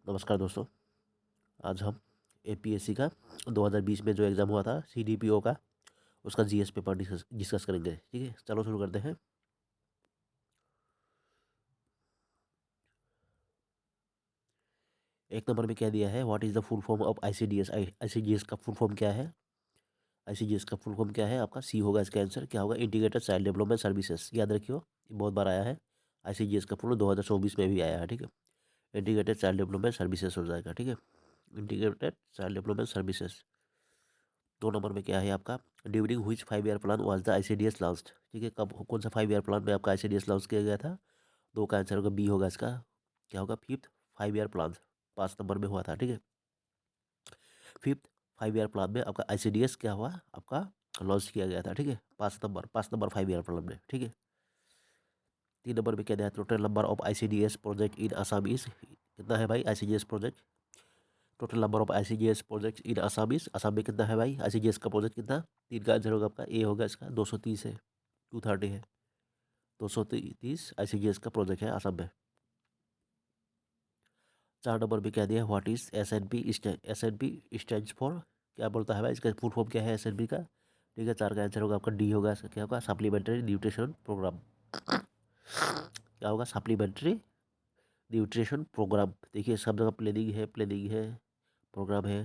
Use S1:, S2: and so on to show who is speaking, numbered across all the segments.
S1: नमस्कार दोस्तों। आज हम एपीएससी का 2020 में जो एग्ज़ाम हुआ था सीडीपीओ का, उसका जीएस पेपर डिस्कस करेंगे। ठीक है, चलो शुरू करते हैं। एक नंबर में क्या दिया है, what is the full form of ICDS. ICDS का फुल फॉर्म क्या है? आईसीडीएस का फुल फॉर्म क्या है? आपका सी होगा इसका आंसर। क्या होगा? Integrated child development services. याद रखियो, ये बहुत बार आया है। आईसीडीएस का फुल 2024 में भी आया है। ठीक है, इंटीग्रेटेड चाइल्ड डेवलपमेंट सर्विसेज हो जाएगा। ठीक है, integrated child development services. 2 number में क्या है आपका, during which 5 year plan was the ICDS launched. ठीक है, कब कौन सा 5 ईयर प्लान में आपका आईसीडीएस लॉन्च किया गया था? दो का आंसर होगा, बी होगा इसका। क्या होगा? फिफ्थ 5 ईयर प्लान 5 नंबर में हुआ था। ठीक है, फिफ्थ 5 ईयर प्लान में आपका आईसीडीएस क्या हुआ आपका, लॉन्च किया गया था। ठीक है, 5 नंबर 5 ईयर प्लान में। ठीक है, 3 नंबर में क्या दिया, total number of ICDS project in Assam is. कितना है भाई ICDS project? Total number of ICDS project in Assam is. Assam में कितना है भाई आईसीडीएस का प्रोजेक्ट? कितना? 3 का आंसर होगा आपका, ए होगा इसका। 230 है, 230 है। 230 आईसीडीएस का प्रोजेक्ट है आसाम में। 4 नंबर में क्या दिया, what is S&P. S&P stands for. क्या बोलता है भाई, इसका फुल फॉर्म क्या है एसएनपी का? ठीक है, 4 का आंसर होगा आपका, डी होगा इसका। क्या होगा? Supplementary nutrition programme. क्या होगा? Supplementary nutrition programme. देखिए सब जगह प्लानिंग है, प्लानिंग है, प्रोग्राम है,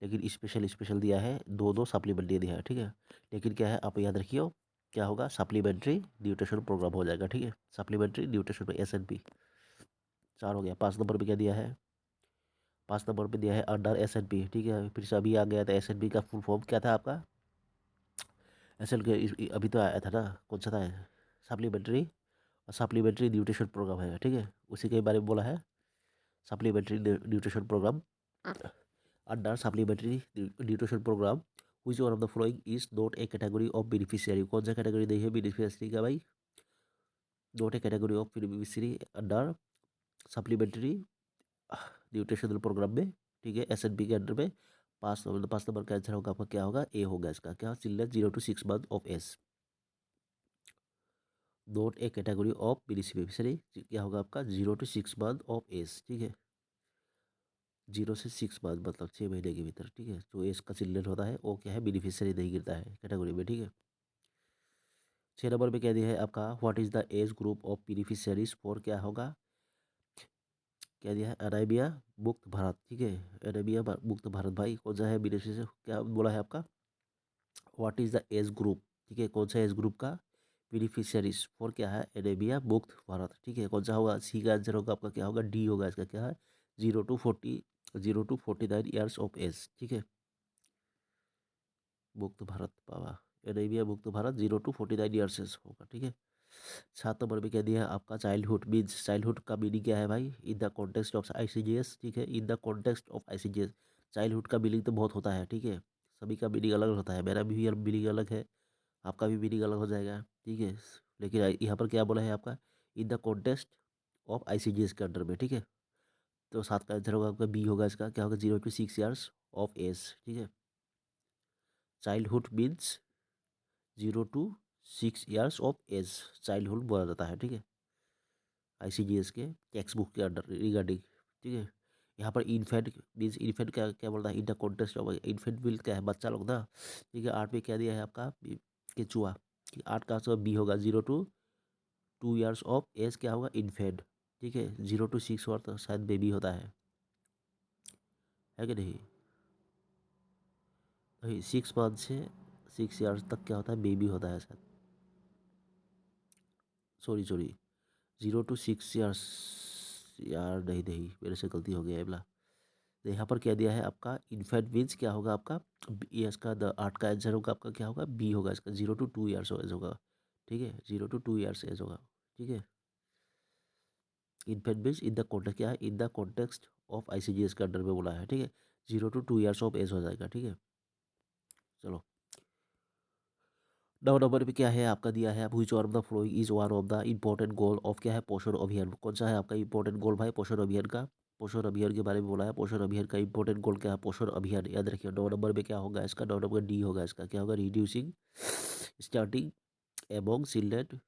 S1: लेकिन स्पेशल स्पेशल दिया है, दो दो सप्लीमेंट्री दिया है। ठीक है, लेकिन क्या है आप याद रखिए, क्या होगा? सप्लीमेंट्री न्यूट्रिशन प्रोग्राम हो जाएगा। ठीक है, सप्लीमेंट्री न्यूट्रिशन में एसएनपी। 4 हो गया। 5 नंबर पे क्या दिया है? 5 नंबर पे दिया है अंडर एसएनपी। ठीक है, फिर से अभी आ गया था, एसएनपी का फुल फॉर्म क्या था आपका? एसएल के अभी तो आया था ना, कौन सा था? सप्लीमेंट्री सप्लीमेंट्री न्यूट्रिशन प्रोग्राम है। ठीक है, उसी के बारे में बोला है, supplementary nutrition programme. Under supplementary nutrition programme which one of the following is not a category of beneficiary. कौन सा कैटेगरी नहीं है बेनिफिशियरी का भाई? Not a category of beneficiary under supplementary nutritional programme में। ठीक है, एसएनपी के अंडर में। 5 नंबर का आंसर होगा आपका, क्या होगा? ए होगा इसका। क्या? Children 0 to 6 month of age, not a category of beneficiary. क्या होगा आपका? 0 to 6 मंथ ऑफ एज। ठीक है, 0 से 6 मंथ मतलब 6 महीने के भीतर। ठीक है, जो एज का चिल्ड्रन होता है वो क्या है, बेनिफिशियरी नहीं गिरता है कैटेगरी में। ठीक है, 6 नंबर में क्या दिया है आपका, what is the age group of beneficiaries for. क्या होगा? क्या दिया है? अरेबिया मुक्त भारत। ठीक है, अरेबिया मुक्त भारत भाई कौन सा है बेनिफिशियरी? क्या बोला है आपका? What is the age group. ठीक है, कौन सा एज ग्रुप का बेनिफिशियरीज फॉर क्या है? अरेबिया मुक्त भारत। ठीक है, कौन सा होगा? सी का आंसर होगा आपका, क्या होगा? डी होगा इसका। क्या है? 0 to 49 ईयर्स ऑफ एज। ठीक है, मुक्त भारत पावा, अरेबिया मुक्त भारत 0 to 49 ईयर्स होगा। ठीक है, 7 नंबर में क्या दिया है आपका, चाइल्डहुड मीन्स। चाइल्डहुड का मीनिंग क्या है भाई? इन द कॉन्टेक्स्ट ऑफ आईसीजीएस। ठीक है, in the context of ICGS. Childhood का मीनिंग तो बहुत होता है। ठीक है, सभी का मीनिंग अलग होता है, मेरा भी मीनिंग अलग है, आपका भी मीनिंग अलग हो जाएगा। ठीक है, लेकिन यहाँ पर क्या बोला है आपका, इन द कॉन्टेक्स्ट ऑफ आईसीजीएस के अंडर में। ठीक है, तो 7 का आंसर होगा आपका, बी होगा इसका। क्या होगा? 0 to 6 ईयर्स ऑफ एज। ठीक है, childhood means 0 to 6 years of age childhood बोला जाता है। ठीक है, आईसीडीएस के टेक्स्ट बुक के अंडर रिगार्डिंग। ठीक है, यहाँ पर इन्फेंट मीन्स, इन्फेंट क्या क्या बोलता है? In the context of infant means क्या है? बच्चा लोग ना। ठीक है, 8 में क्या दिया है आपका, केचुआ। 8 का आंसर बी होगा, 0 to 2 ईयर्स ऑफ एज क्या होगा? इन्फेंट। ठीक है, 0 to 6 और तो शायद बेबी होता है कि नहीं? नहीं, 6 मंथ से 6 ईयर्स तक क्या होता है? बेबी होता है शायद। Sorry sorry, 0 to 6 years. यार नहीं नहीं, मेरे से गलती हो गया है बोला। तो यहाँ पर क्या दिया है आपका, इन्फेंट मीन्स क्या होगा आपका, ये इसका 8 का आंसर होगा आपका, क्या होगा? बी होगा इसका, 0 to 2 ईयर्स एज होगा। ठीक है, 0 to 2 ईयर्स एज होगा। ठीक है, infant means in the context, क्या है? In the context of ICGS के अंडर में बोला है। ठीक है, 0 to 2 ईयर्स ऑफ एज हो जाएगा। ठीक है, चलो 9 नंबर पे क्या है आपका दिया है, which one of the following is one of the important goal of. क्या है? पोषण अभियान। कौन सा है आपका इंपॉर्टेंट गोल भाई पोषण अभियान का? पोषण अभियान के बारे में बोला है, पोषण अभियान का इंपॉर्टेंट गोल क्या है? पोषण अभियान याद रखिए। 9 नंबर में क्या होगा इसका? 9 नंबर डी होगा इसका। क्या होगा? Reducing starting among children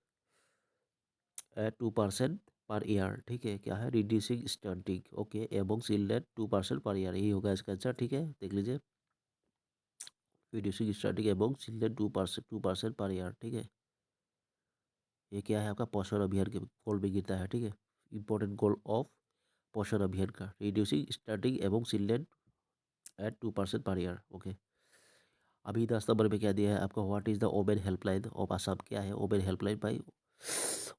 S1: 2% per year, ठीक है, क्या है, reducing stunting, okay, among children 2% per year, यही होगा इसका आंसर, ठीक है, देख लीजिए, reducing stunting among children 2% per year, ठीक है, ये क्या है आपका पोषण अभियान के गोल में गिरता है, ठीक है, important goal of Poshan Abhiyaan का, reducing stunting among children at 2% per year, okay. अभी 10 नंबर में क्या दिया है आपका, what is the women helpline of Assam, क्या है ओमेन हेल्पलाइन भाई,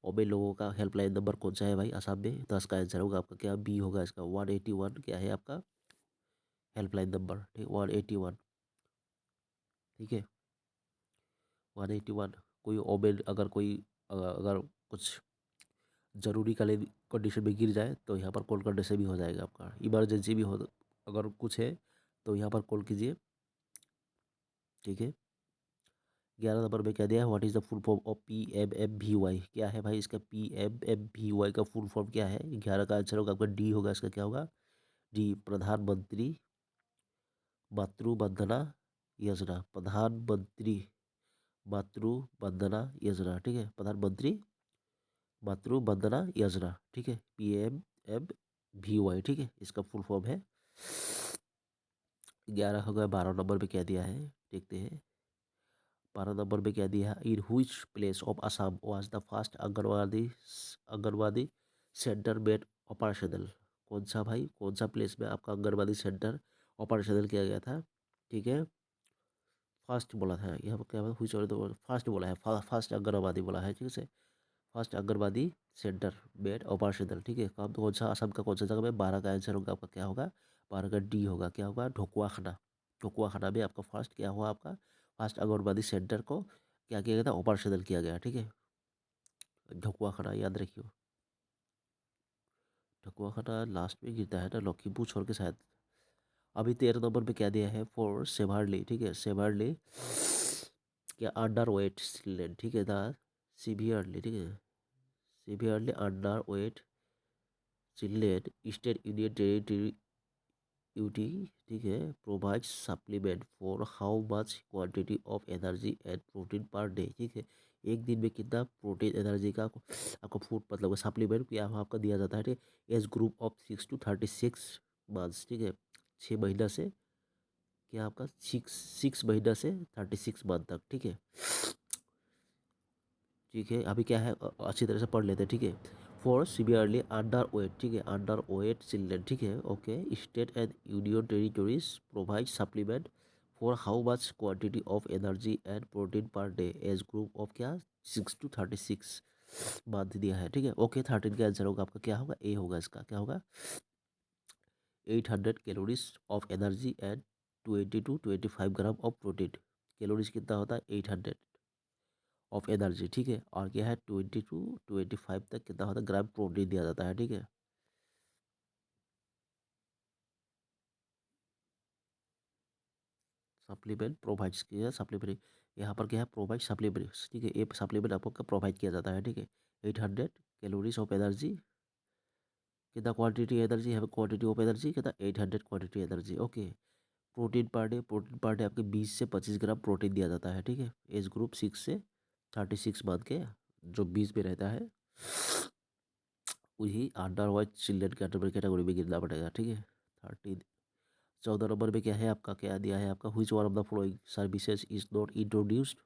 S1: ओमेन लोगों का हेल्पलाइन नंबर कौन सा है भाई आसाम में, 10 का आंसर होगा आपका क्या, बी होगा इसका, 181 क्या है आपका हेल्पलाइन नंबर, ठीक, 181, ठीक है, 181। कोई ओमेन अगर कोई अगर कुछ जरूरी कालीन कंडीशन में गिर जाए तो यहाँ पर कॉल करने से भी हो जाएगा आपका, इमरजेंसी भी हो अगर कुछ है तो यहाँ पर कॉल कीजिए, ठीक है। 11 नंबर में क्या दिया है, what is the full form of PMMVY, क्या है भाई इसका PMMVY का फुल फॉर्म क्या है, 11 का आंसर होगा आपका डी होगा इसका, क्या होगा, डी, प्रधानमंत्री मातृ वंदना योजना, प्रधानमंत्री मातृ वंदना योजना, ठीक है, प्रधानमंत्री मातृ वंदना योजना, ठीक है, PMMVY, ठीक है, इसका फुल फॉर्म है। 11 हो गया, 12 नंबर में क्या दिया है देखते हैं, 12 नंबर में क्या दिया है, in which place of Assam was the first anganwadi centre made operational, कौन सा भाई, कौन सा प्लेस में आपका आंगनवाड़ी सेंटर ऑपरेशनल किया गया था, ठीक है, फर्स्ट बोला था यहाँ पर, क्या हुइच और फर्स्ट बोला है, फर्स्ट आंगनवाड़ी बोला है, ठीक है, first anganwadi centre made operational, ठीक है, कब कौन सा असम का कौन सा जगह में, 12 का आंसर होगा आपका क्या होगा, 12 का डी होगा, क्या होगा, ढोकुआखाना, ढोकुआखाना में आपका फर्स्ट क्या हुआ आपका, फर्स्ट आंगनबाड़ी सेंटर को क्या किया गया था, ऑपरेशनल किया गया, ठीक है, ढोकुआखाना याद रखियो, ढोकुआखाना लास्ट में गिरता है ना लखीमपुर छोड़ के शायद। अभी 13 नंबर पे क्या दिया है, फॉर सेवारली, ठीक है, सेवारली क्या अंडर वेट चिल्ड्रेन, ठीक है, द सीवियरली, ठीक है, severely under weight children state union territory UT, ठीक है, provide supplement for how much quantity of energy and protein per day, ठीक है, एक दिन में कितना प्रोटीन एनर्जी का आपको फूड मतलब सप्लीमेंट क्या आपका दिया जाता है, ठीक है, as group of 6 to 36 months, ठीक है, 6 महीना से क्या आपका 6 महीना से 36 मंथ तक, ठीक है, ठीक है, अभी क्या है अच्छी तरह से पढ़ लेते हैं, ठीक है, फॉर सीवियरली अंडर वेट, ठीक है, अंडर वेट चिल्ड्रेन, ठीक है, okay, state and union territories provide supplement for how much quantity of energy and protein per day as group of क्या 6 to 36 मंथ दिया है, ठीक है, ओके, 13 का आंसर होगा आपका क्या होगा, ए होगा इसका, क्या होगा, 800 calories of energy and 20 to 25 gram of protein, calories कितना होता है 800 ऑफ एनर्जी, ठीक है, और क्या है 20 to 25 तक कितना होता है ग्राम प्रोटीन दिया जाता है, ठीक है, सप्लीमेंट प्रोवाइड किया सप्लीमेंट, यहाँ पर क्या है प्रोवाइड सप्लीमेंट, ठीक है, ये सप्लीमेंट आपको प्रोवाइड किया जाता है, ठीक है, 800 कैलोरीज ऑफ एनर्जी, कितना क्वांटिटी एनर्जी है, क्वांटिटी ऑफ एनर्जी कितना 800 quantity energy, okay, protein per day आपके 20 से 25 ग्राम प्रोटीन दिया जाता है, ठीक है, एज ग्रुप 6 से 36 मंथ के जो 20 में रहता है वही अंडर वाइज चिल्ड्रन कैटेगरी में गिरना पड़ेगा, ठीक है, 13। 14 नंबर में क्या है आपका, क्या दिया है आपका, which one of the following services is not introduced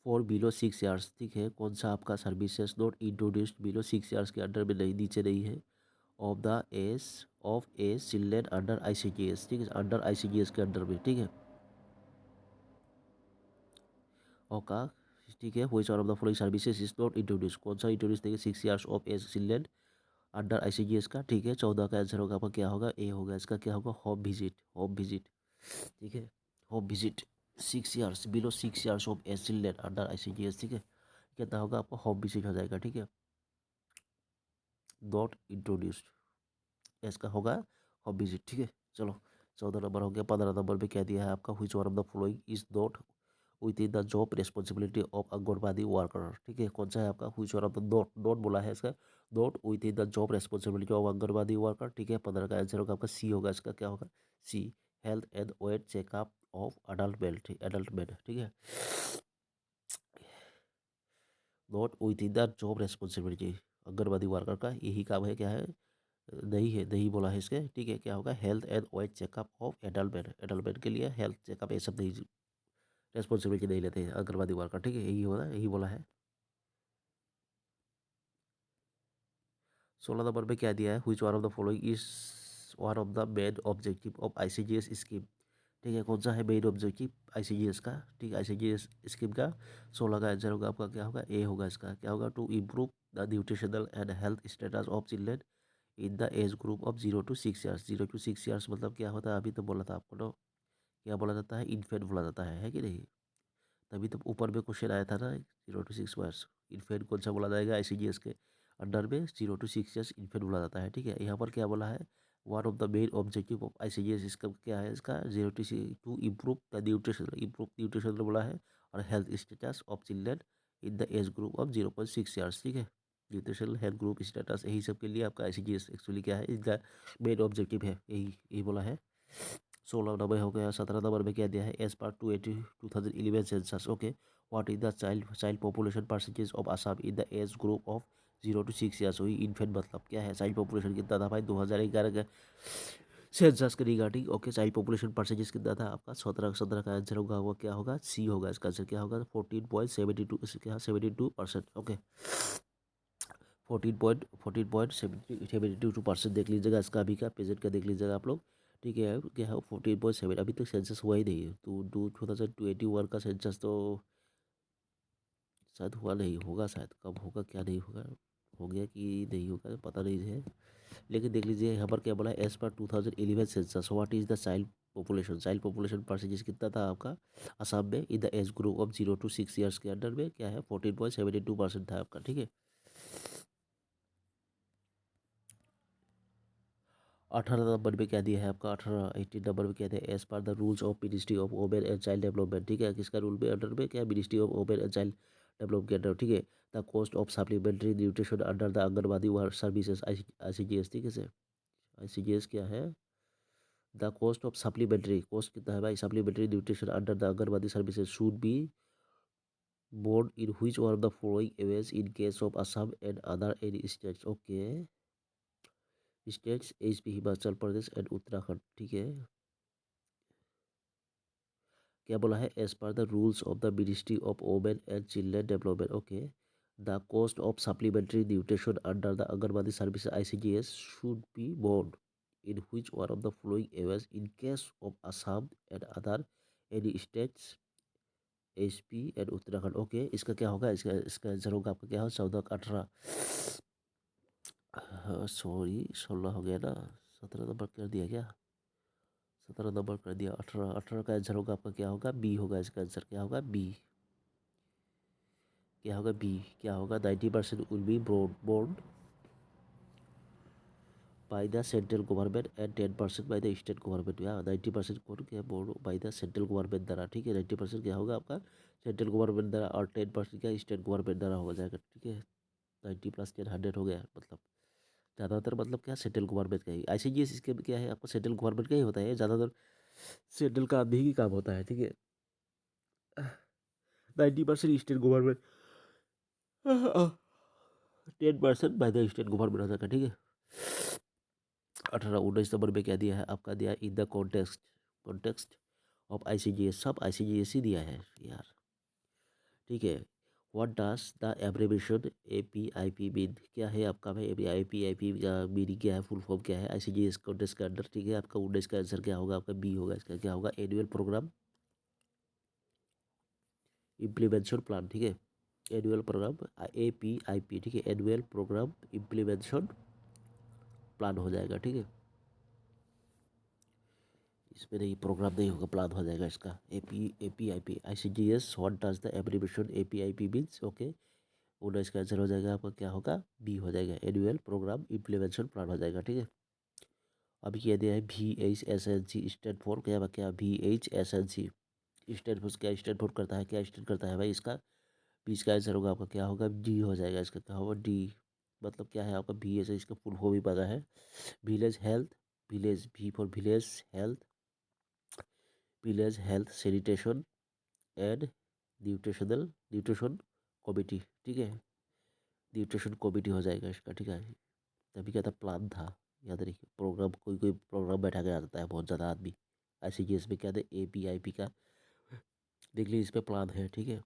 S1: for below 6 years, ठीक है, कौन सा आपका services not introduced below 6 years के अंडर में नहीं नीचे नहीं है, of the age of a children under ICGS, ठीक है, अंडर ICGS के अंडर में, ठीक है, ओका, ठीक है, which one of the following services is not introduce, कौन सा इंट्रोड्यूस देखिए 6 years of age children under ICGS का, ठीक है, 14 का आंसर होगा आपका क्या होगा, ए होगा इसका, क्या होगा, होम विजिट, होम विजिट, ठीक है, home visit 6 years below 6 years of age children under ICGS, ठीक है, कितना होगा आपका होम विजिट हो जाएगा, ठीक है, नॉट इंट्रोड्यूस्ड इसका होगा होम विजिट, ठीक है, चलो 14 नंबर हो गया। 15 नंबर पे क्या दिया है आपका, which one of the following is not with in the job responsibility of anganwadi worker, ठीक है, कौन सा है आपका, which one of the not, not बोला है इसका, not with in the job responsibility of anganwadi worker, ठीक है, 15 का आंसर होगा आपका सी होगा इसका, क्या होगा, C, health and weight checkup of adult male, adult male, ठीक है, not with in the job responsibility, anganwadi worker का यही काम है, क्या है, नहीं है, नहीं बोला है इसके, ठीक है। क्या होगा, health and wealth checkup of adult man के लिए हेल्थ चेकअप, ये सब नहीं, रेस्पॉन्सिबिलिटी नहीं लेते हैं आंगनबाड़ी वर्कर, ठीक है, यही होगा, यही बोला है। 16 नंबर पे क्या दिया है, which one of the following is one of the main objective of ICGS scheme, ठीक है, कौन सा है मेन ऑब्जेक्टिव आईसीजीएस का, ठीक है, आईसीजीएस स्कीम का। 16 का आंसर होगा आपका, क्या होगा, ए होगा इसका, क्या होगा, to improve the nutritional and health status of children in the age group of 0 to 6 years. 0 to 6 years मतलब क्या होता है, अभी तो बोला था आपको ना, क्या बोला जाता है, इन्फेंट बोला जाता है कि नहीं। तभी तो ऊपर में क्वेश्चन आया था ना, 0 to 6 ईयर्स इन्फेंट कौन सा बोला जाएगा आईसीजीएस के अंडर में, 0 to 6 ईयर्स इन्फेंट बोला जाता है, ठीक है। यहाँ पर क्या बोला है, one of the main objective of ICGS, इसका क्या है, इसका 0 to 6 to improve the nutrition बोला है, और health status of children in the age group of 0.6 years, ठीक है। न्यूट्रिशनल हेल्थ ग्रुप स्टेटस, यही सब के लिए आपका आईसीजीएस एक्चुअली क्या है, इसका मेन ऑब्जेक्टिव है, यही बोला है। 16 नंबर हो गया। 17 नंबर में क्या दिया है, as per 2011 census, okay, what is the child population percentage of Assam in the age group of 0 to 6 years, वही इन्फेंट मतलब क्या है, चाइल्ड पॉपुलेशन कितना था भाई 2011 का सेंसस के regarding, okay. Child population percentage कितना था आपका, 17 का आंसर होगा, वो क्या होगा, सी होगा, इसका आंसर क्या होगा, 14.72, क्या 72%, ओके। 14.72% देख लीजिएगा, इसका अभी का प्रेजेंट का देख लीजिएगा आप लोग, ठीक है। क्या है, 14.7, अभी तक सेंसस हुआ ही नहीं है, तो 2021 का सेंसस तो शायद हुआ नहीं होगा, शायद कब होगा, क्या नहीं होगा, हो गया कि नहीं होगा पता नहीं है। लेकिन देख लीजिए यहाँ पर क्या बोला है, as per 2011 census what is the child population percentage कितना था आपका असम में in the age group of 0 to 6 years के अंडर में, क्या है, 14.72% था आपका, ठीक है। 18 नंबर में क्या दिया है आपका, 18 नंबर में क्या दिया है, as per the rules of ministry of women and child development, ठीक है, किसका रूल में अंडर में, क्या, ministry of women and child development के अंडर, ठीक है। The cost of supplementary nutrition under the anganwadi services ICGS, ठीक है, आईसीजीएस क्या है, the cost of supplementary, cost कितना है भाई, supplementary nutrition under the anganwadi services should be borne in which one of the following ways in case of Assam and other any states, okay, states HP Himachal Pradesh and Uttarakhand, ठीक है। क्या बोला है, as per the rules of the ministry of women and children development, okay, the cost of supplementary nutrition under the anganwadi service ICGS should be borne in which one of the following ways in case of Assam and other any states HP and Uttarakhand, okay. इसका क्या होगा, इसका इसका answer होगा आपका, क्या हो, 14 का 18, सॉरी 16 हो गया ना, 17 नंबर कर दिया क्या, 17 नंबर कर दिया, 18 का आंसर होगा आपका, क्या होगा, बी होगा, इसका आंसर क्या होगा, बी, क्या होगा, बी, क्या होगा, 90% will be borne by the central government and 10% by the state government, या 90% कौन क्या borne by the central government द्वारा, ठीक है। 90% क्या होगा आपका सेंट्रल गवर्नमेंट द्वारा, और 10% क्या स्टेट गवर्नमेंट द्वारा हो जाएगा, ठीक है। 90 + 10 100 हो गया, मतलब ज़्यादातर मतलब क्या सेंट्रल गवर्नमेंट का ही आईसीजीएस इसके क्या है, आपको सेंट्रल गवर्नमेंट का ही होता है ज़्यादातर, सेंट्रल का आदमी ही काम होता है, ठीक है। 90% state government, 10% by the state government हो जाएगा, ठीक है। 19 नंबर में क्या दिया है आपका, दिया in the context of ICGS, सब आईसीजीएस ही दिया है यार, ठीक है। What does the abbreviation APIP mean, क्या है आपका भाई, एपीआईपी का मीनिंग क्या है, फुल फॉर्म क्या है आईसीजीएस कॉन्टेक्स्ट के अंदर, ठीक है। आपका 19 का आंसर क्या होगा, आपका बी होगा, इसका क्या होगा, एनुअल प्रोग्राम इम्प्लीमेंटेशन प्लान, ठीक है। एनुअल प्रोग्राम एपीआईपी, ठीक है, एनुअल प्रोग्राम इम्प्लीमेंटेशन प्लान हो जाएगा, ठीक है। इसमें नहीं, प्रोग्राम नहीं होगा, प्लान हो जाएगा इसका, APIP ICGS, what does the abbreviation APIP means, okay. 19 का आंसर हो जाएगा आपका, क्या होगा, बी हो जाएगा, एनुअल प्रोग्राम इम्प्लीमेंटेशन प्लान हो जाएगा, ठीक है। अभी कह दिया है VHSNC स्टैंड फॉर, क्या क्या VHSNC स्टैंड फॉर, क्या स्टैंड फॉर करता है, क्या स्टैंड करता है भाई, इसका बीच का आंसर होगा आपका, क्या होगा, डी हो जाएगा, इसका क्या होगा, डी, मतलब क्या है आपका, VH, इसका फुल फॉर्म भी पता है, village health, village, V for village health, village health sanitation and nutrition committee, ठीक है। न्यूट्रिशन कमेटी हो जाएगा इसका, ठीक है। तभी क्या था, प्लान था, याद रखिए। प्रोग्राम, कोई कोई प्रोग्राम बैठा के आता है बहुत ज़्यादा आदमी। ICGS में क्या था, APIP का देख लीजिए, इस पे प्लान है, ठीक है।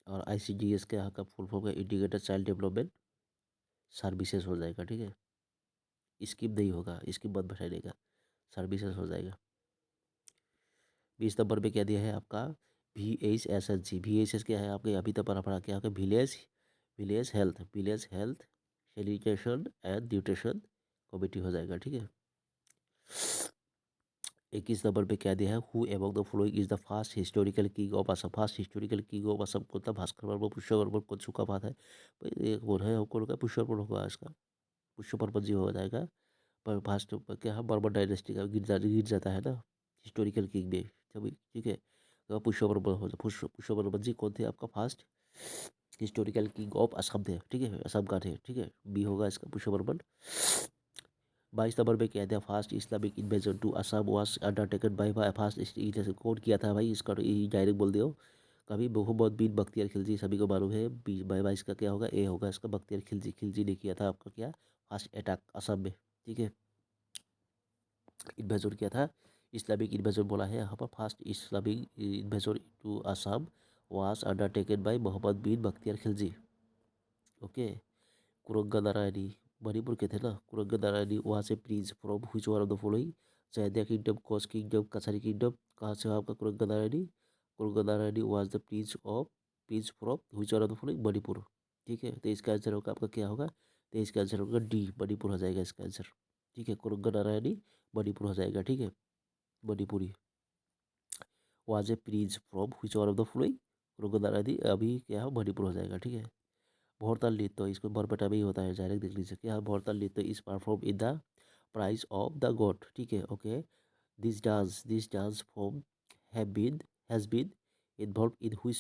S1: और ICGS के यहाँ का फुल फॉर्म का इंटीग्रेटेड चाइल्ड डेवलपमेंट सर्विसेज हो जाएगा, ठीक है। स्कीम नहीं होगा, स्कीम मत बैठाइएगा, सर्विसेज हो जाएगा। 20 नंबर पे क्या दिया है आपका, VHSHG। VHS क्या है आपके, अभी तक पढ़ा क्या आपका, village health sanitation and nutrition committee हो जाएगा, ठीक है। 21 नंबर पे क्या दिया है, who among the following is the fast historical king of Assam. Fast historical king of Assam कौन था, भास्कर वर्मा, पुष्य वर्मन, कौन सुखा बात है भाई, एक बोल है कौन का, पुष्य वर्मन होगा इसका, पुष्य वर्मन जी हो जाएगा। पर फास्ट क्या है, बर्मन डायनेस्टी का गिर जाता है ना हिस्टोरिकल किंग में, तभी ठीक है। तो पुष्य वर्मन हो, पुष्य वर्मन जी कौन थे आपका, fast historical king of Assam थे, ठीक है, असम का थे, ठीक है। बी होगा इसका, पुष्य वर्मन। 22 नंबर में क्या था, first Islamic invasion to Assam was undertaken by first कौन किया था भाई, इसका डायरेक्ट बोल दियो कभी, मोहम्मद बिन बख्तियार खिलजी, सभी को मालूम है। 22 का क्या होगा, ए होगा इसका, बख्तियार खिलजी। खिलजी ने किया था आपका क्या, फास्ट अटैक असम में, ठीक है। इन्वेजन किया था, इस्लामिक इन्वेजन बोला है यहाँ पर। First Islamic invasion to Assam was undertaken by Mohammad bin Bakhtiyar Khilji, okay. Kuranga Narayani, Manipur के थे ना कुरंगा नारायणी, वहाँ से prince from which one of the following, Jaintia kingdom, Koch kingdom, Kachari kingdom. कहाँ से आपका Kuranga Narayani, Kuranga Narayani was the prince from which one of the following, Manipur, ठीक है। तो इसका आंसर होगा आपका क्या होगा, तो इसका आंसर होगा डी, मणिपुर हो जाएगा इसका आंसर, ठीक है। कुरंगा नारायणी मणिपुर हो जाएगा, ठीक है, Manipuri. Was a prince from which one of the following, Kuranga Narayani अभी क्या है, मणिपुर हो जाएगा, ठीक है। भोरताल नृत्य, इसको बरपेटा में ही होता है, डायरेक्ट देख लीजिए क्या, Bhortal Nritya is perform in the praise of the god, ठीक है, okay. This dance form has been involve in which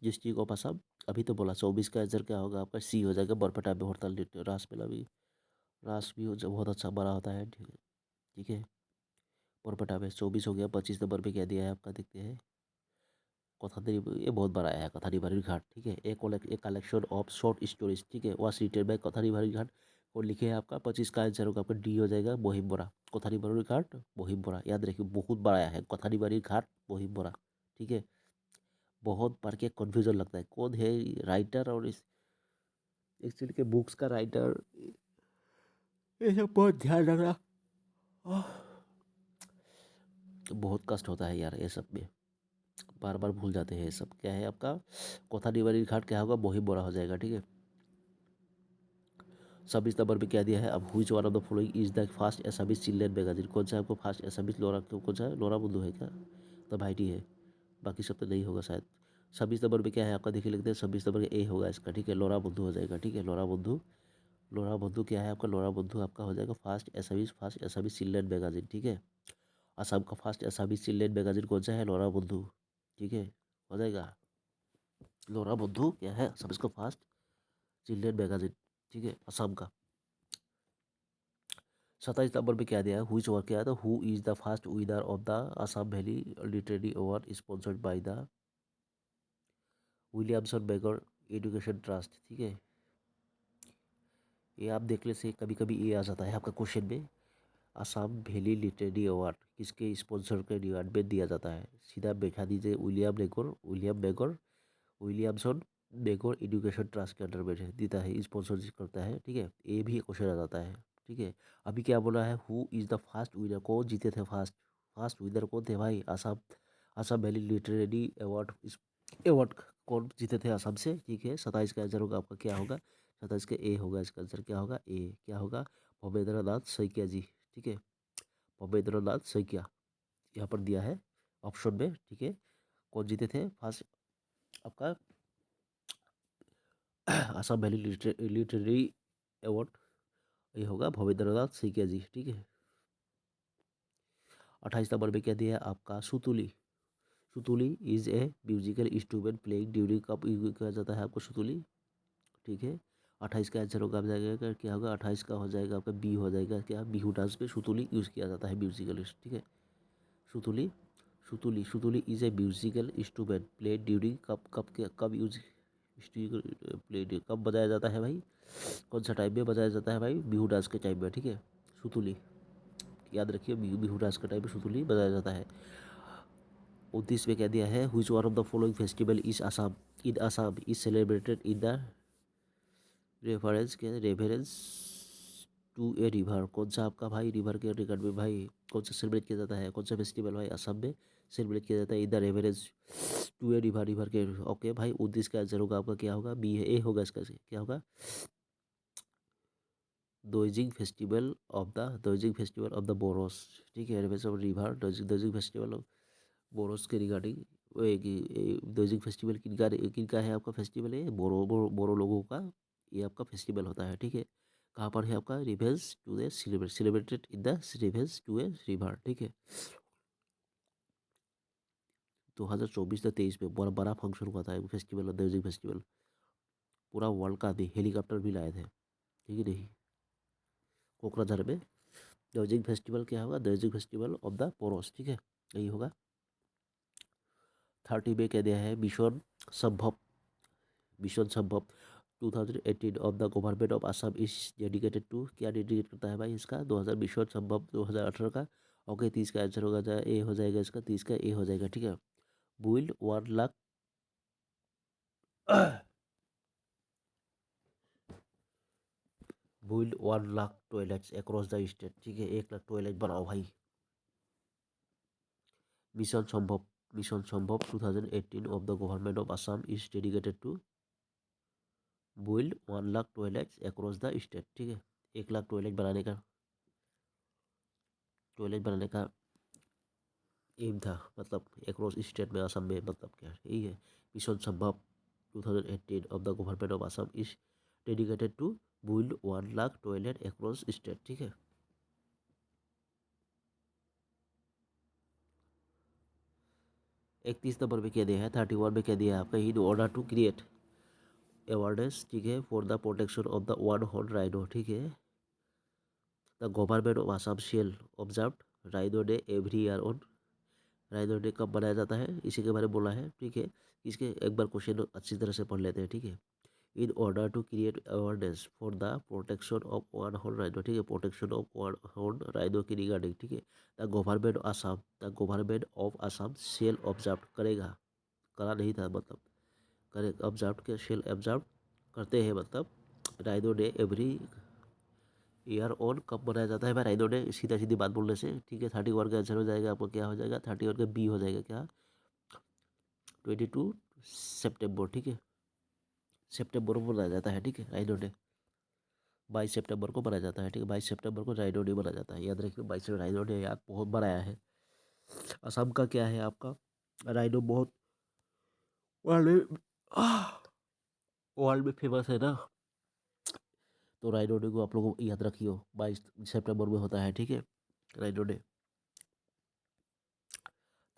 S1: district of Assam. अभी तो बोला 24 का आंसर क्या होगा आपका, सी हो जाएगा, बरपेटा में भोरताल नृत्य। रासमेला भी, रास भी बहुत अच्छा बड़ा होता है, ठीक है, ठीक है। बरपेटा में 24 हो गया। 25 नंबर पे क्या दिया है आपका, देखते हैं। कथारी, ये बहुत बड़ा है कथारी बारी घाट, ठीक है। एक कलेक्शन ऑफ शॉर्ट स्टोरीज, ठीक है, वाज रिटेन बाय कथारी बारी घाट। और लिखे है आपका 25 का आंसर होगा आपका डी हो जाएगा, मोहिम बोरा। कथारी बारी घाट मोहिम बोरा, याद रखिए, बहुत बड़ा है कथारी बारी घाट मोहिम बोरा, ठीक है। बहुत पढ़ के कन्फ्यूजन लगता है कौन है राइटर, और इस एक्चुअली के बुक्स का राइटर, ये सब बहुत ध्यान रखना। आह, बहुत कष्ट होता है यार ये सब में, बार बार भूल जाते हैं ये सब। क्या है आपका, कोथारी बारी घाट क्या होगा, मोहिम बोरा हो जाएगा, ठीक है। 26 नंबर पे क्या दिया है, अब which one of the following is the fast Assamese children magazine. कौन सा है आपको फास्ट एसामिस, लोरा कौन सा है, लोरा बुद्धू है क्या, द भाईटी है, बाकी सब तो नहीं होगा शायद। 26 नंबर पे क्या है आपका, देखिए लिखते हैं 26 नंबर ए होगा इसका, ठीक है, लोरा बुद्धू हो जाएगा, ठीक है। लोरा बुद्धू, लोरा बुद्धू क्या है आपका, लोरा बुद्धू आपका हो जाएगा फास्ट एसामिस चिल्ड्रेन मैगजीन, ठीक है। असम का फास्ट एसामिस चिल्ड्रेन मैगजीन कौन सा है, लोरा बुद्धू, ठीक है, हो जाएगा। लोरा बुद्धू क्या है, सब इसका फास्ट चिल्ड्रेन मैगजीन, ठीक है, असम का। 27 नंबर पे क्या दिया है, हुईच वर्क, क्या था, who is the first winner of the Assam valley literary award sponsored by the Williamson beggar education trust, ठीक है। ये आप देख ले से कभी कभी ये आ जाता है आपका क्वेश्चन में, असम वैली लिटरेरी अवार्ड किसके स्पॉन्सर के अवार्ड में दिया जाता है, सीधा बैठा दीजिए, विलियमसन बेगर एजुकेशन ट्रस्ट के अंडर में देता है, स्पॉन्सरशिप करता है, ठीक है। ये भी क्वेश्चन आ जाता है, ठीक है। अभी क्या बोला है, who is the fast winner, कौन जीते थे फास्ट, फास्ट विनर कौन थे भाई, Assam, Assam valley literary award, इस अवार्ड कौन जीते थे असम से, ठीक है। 27 का आंसर होगा आपका क्या होगा, 27 का ए होगा, इसका आंसर क्या होगा, ए क्या होगा, भवेंद्र नाथ सैकिया जी, ठीक है, भवेंद्र नाथ सैकिया यहाँ पर दिया है ऑप्शन में, ठीक है। कौन जीते थे फास्ट आपका असम वैली लिटरेरी अवार्ड, ये होगा भवेंद्रनाथ सीके जी, ठीक है। 28 नंबर पे क्या दिया है आपका, sutuli. Sutuli is a musical instrument playing during, कब यूज किया जाता है आपको सुतुली, ठीक है। 28 का आंसर होगा आप जाएगा क्या होगा, 28 का हो जाएगा आपका बी हो जाएगा, क्या बिहू डांस पे सुतुली यूज़ किया जाता है, म्यूजिकल, ठीक है। Sutuli, sutuli is a musical instrument played during, कब कब कब यूज प्लेट कब बजाया जाता है भाई, कौन सा टाइम में बजाया जाता है भाई, बिहू डांस के टाइम में, ठीक है। सुतुली, याद रखिए, बिहू डांस के टाइम में सुतुली बजाया जाता है। 29 में कह दिया है, which one of the following festival is Assam in Assam is celebrated in the reference to a river. कौन सा आपका भाई रिवर के रिकॉर्ड में भाई कौन सा सेलिब्रेट किया जाता है, कौन सा फेस्टिवल भाई असम में सेलिब्रेट किया जाता है in the reference to a river, river के। ओके भाई, 29 का आंसर होगा आपका क्या होगा, बी है, ए होगा इसका, क्या होगा, Doijing festival of the Boros, ठीक है, reference of river, Doijing festival of Boros के रिगार्डिंग। दोइजिंग फेस्टिवल किनका किनका है आपका फेस्टिवल है, बोरो लोगों का ये आपका फेस्टिवल होता है, ठीक है। कहाँ पर है आपका, reverence to the celebrated in the reverence to a river, ठीक है। 2024 में बड़ा बड़ा फंक्शन हुआ था, फेस्टिवल दोइजिंग फेस्टिवल, पूरा वर्ल्ड का हेलीकॉप्टर भी लाए थे, ठीक है नहीं, कोकराझार में। दोइजिंग फेस्टिवल क्या होगा, Doijing festival of the Porus, ठीक है, यही होगा। 30 में कह दिया है, संभव mission Sambhav 2018 of the government of Assam is dedicated to, क्या डेडिकेट करता है भाई इसका, 2000 मिशन संभव 2018 का। ओके, 30 का आंसर होगा ए हो जाएगा इसका, 30 का ए हो जाएगा, ठीक है। Build 1 lakh build 1 lakh toilets across the state, ठीक है, 1 लाख टॉयलेट बनाओ भाई। Mission Sambhav 2018 of the government of Assam is dedicated to build 1 lakh toilets across the state, ठीक है, 1 लाख टॉयलेट बनाने का एम था, मतलब अक्रॉस स्टेट में, असम में, मतलब क्या यही है। Mission Sambhav 2018 of the government of Assam is dedicated to build 1 lakh toilet across state, ठीक है। 31 नंबर में क्या दिया है, 31 में क्या दिया है आपका, in order to create awareness, ठीक है, for the protection of the one horn rhino, ठीक है, the government of Assam shall observe rhino day every year on, rhino day कब मनाया जाता है, इसी के बारे में बोला है, ठीक है। इसके एक बार क्वेश्चन अच्छी तरह से पढ़ लेते हैं, ठीक है। In order to create awareness for the protection of one horn rhino, ठीक है, protection of one horn rhino की रिगार्डिंग, ठीक है, the government of Assam shall observe करेगा, करा नहीं था मतलब, करे ऑब्जर्व के शेल ऑब्जर्व करते हैं, मतलब rhino day every year on कब मनाया जाता है भाई, राइनो डे, सीधा सीधी बात बोलने से, ठीक है। 31 का आंसर हो जाएगा आपको, क्या हो जाएगा, 31 का बी हो जाएगा, क्या, 22 सितंबर, ठीक है, सितंबर को मनाया जाता है, ठीक है, राइनो डे 22 सितंबर को मनाया जाता है, ठीक है, 22 सितंबर को राइनो डे मनाया जाता है, याद रखिए 22 राइनो डे याद बहुत बनाया है। असम का क्या है आपका, राइनो बहुत वर्ल्ड में वर्ल्ड में फेमस है ना, तो राइनो डे को आप लोग याद रखियो, 22 सितंबर में होता है, ठीक है, राइनो डे।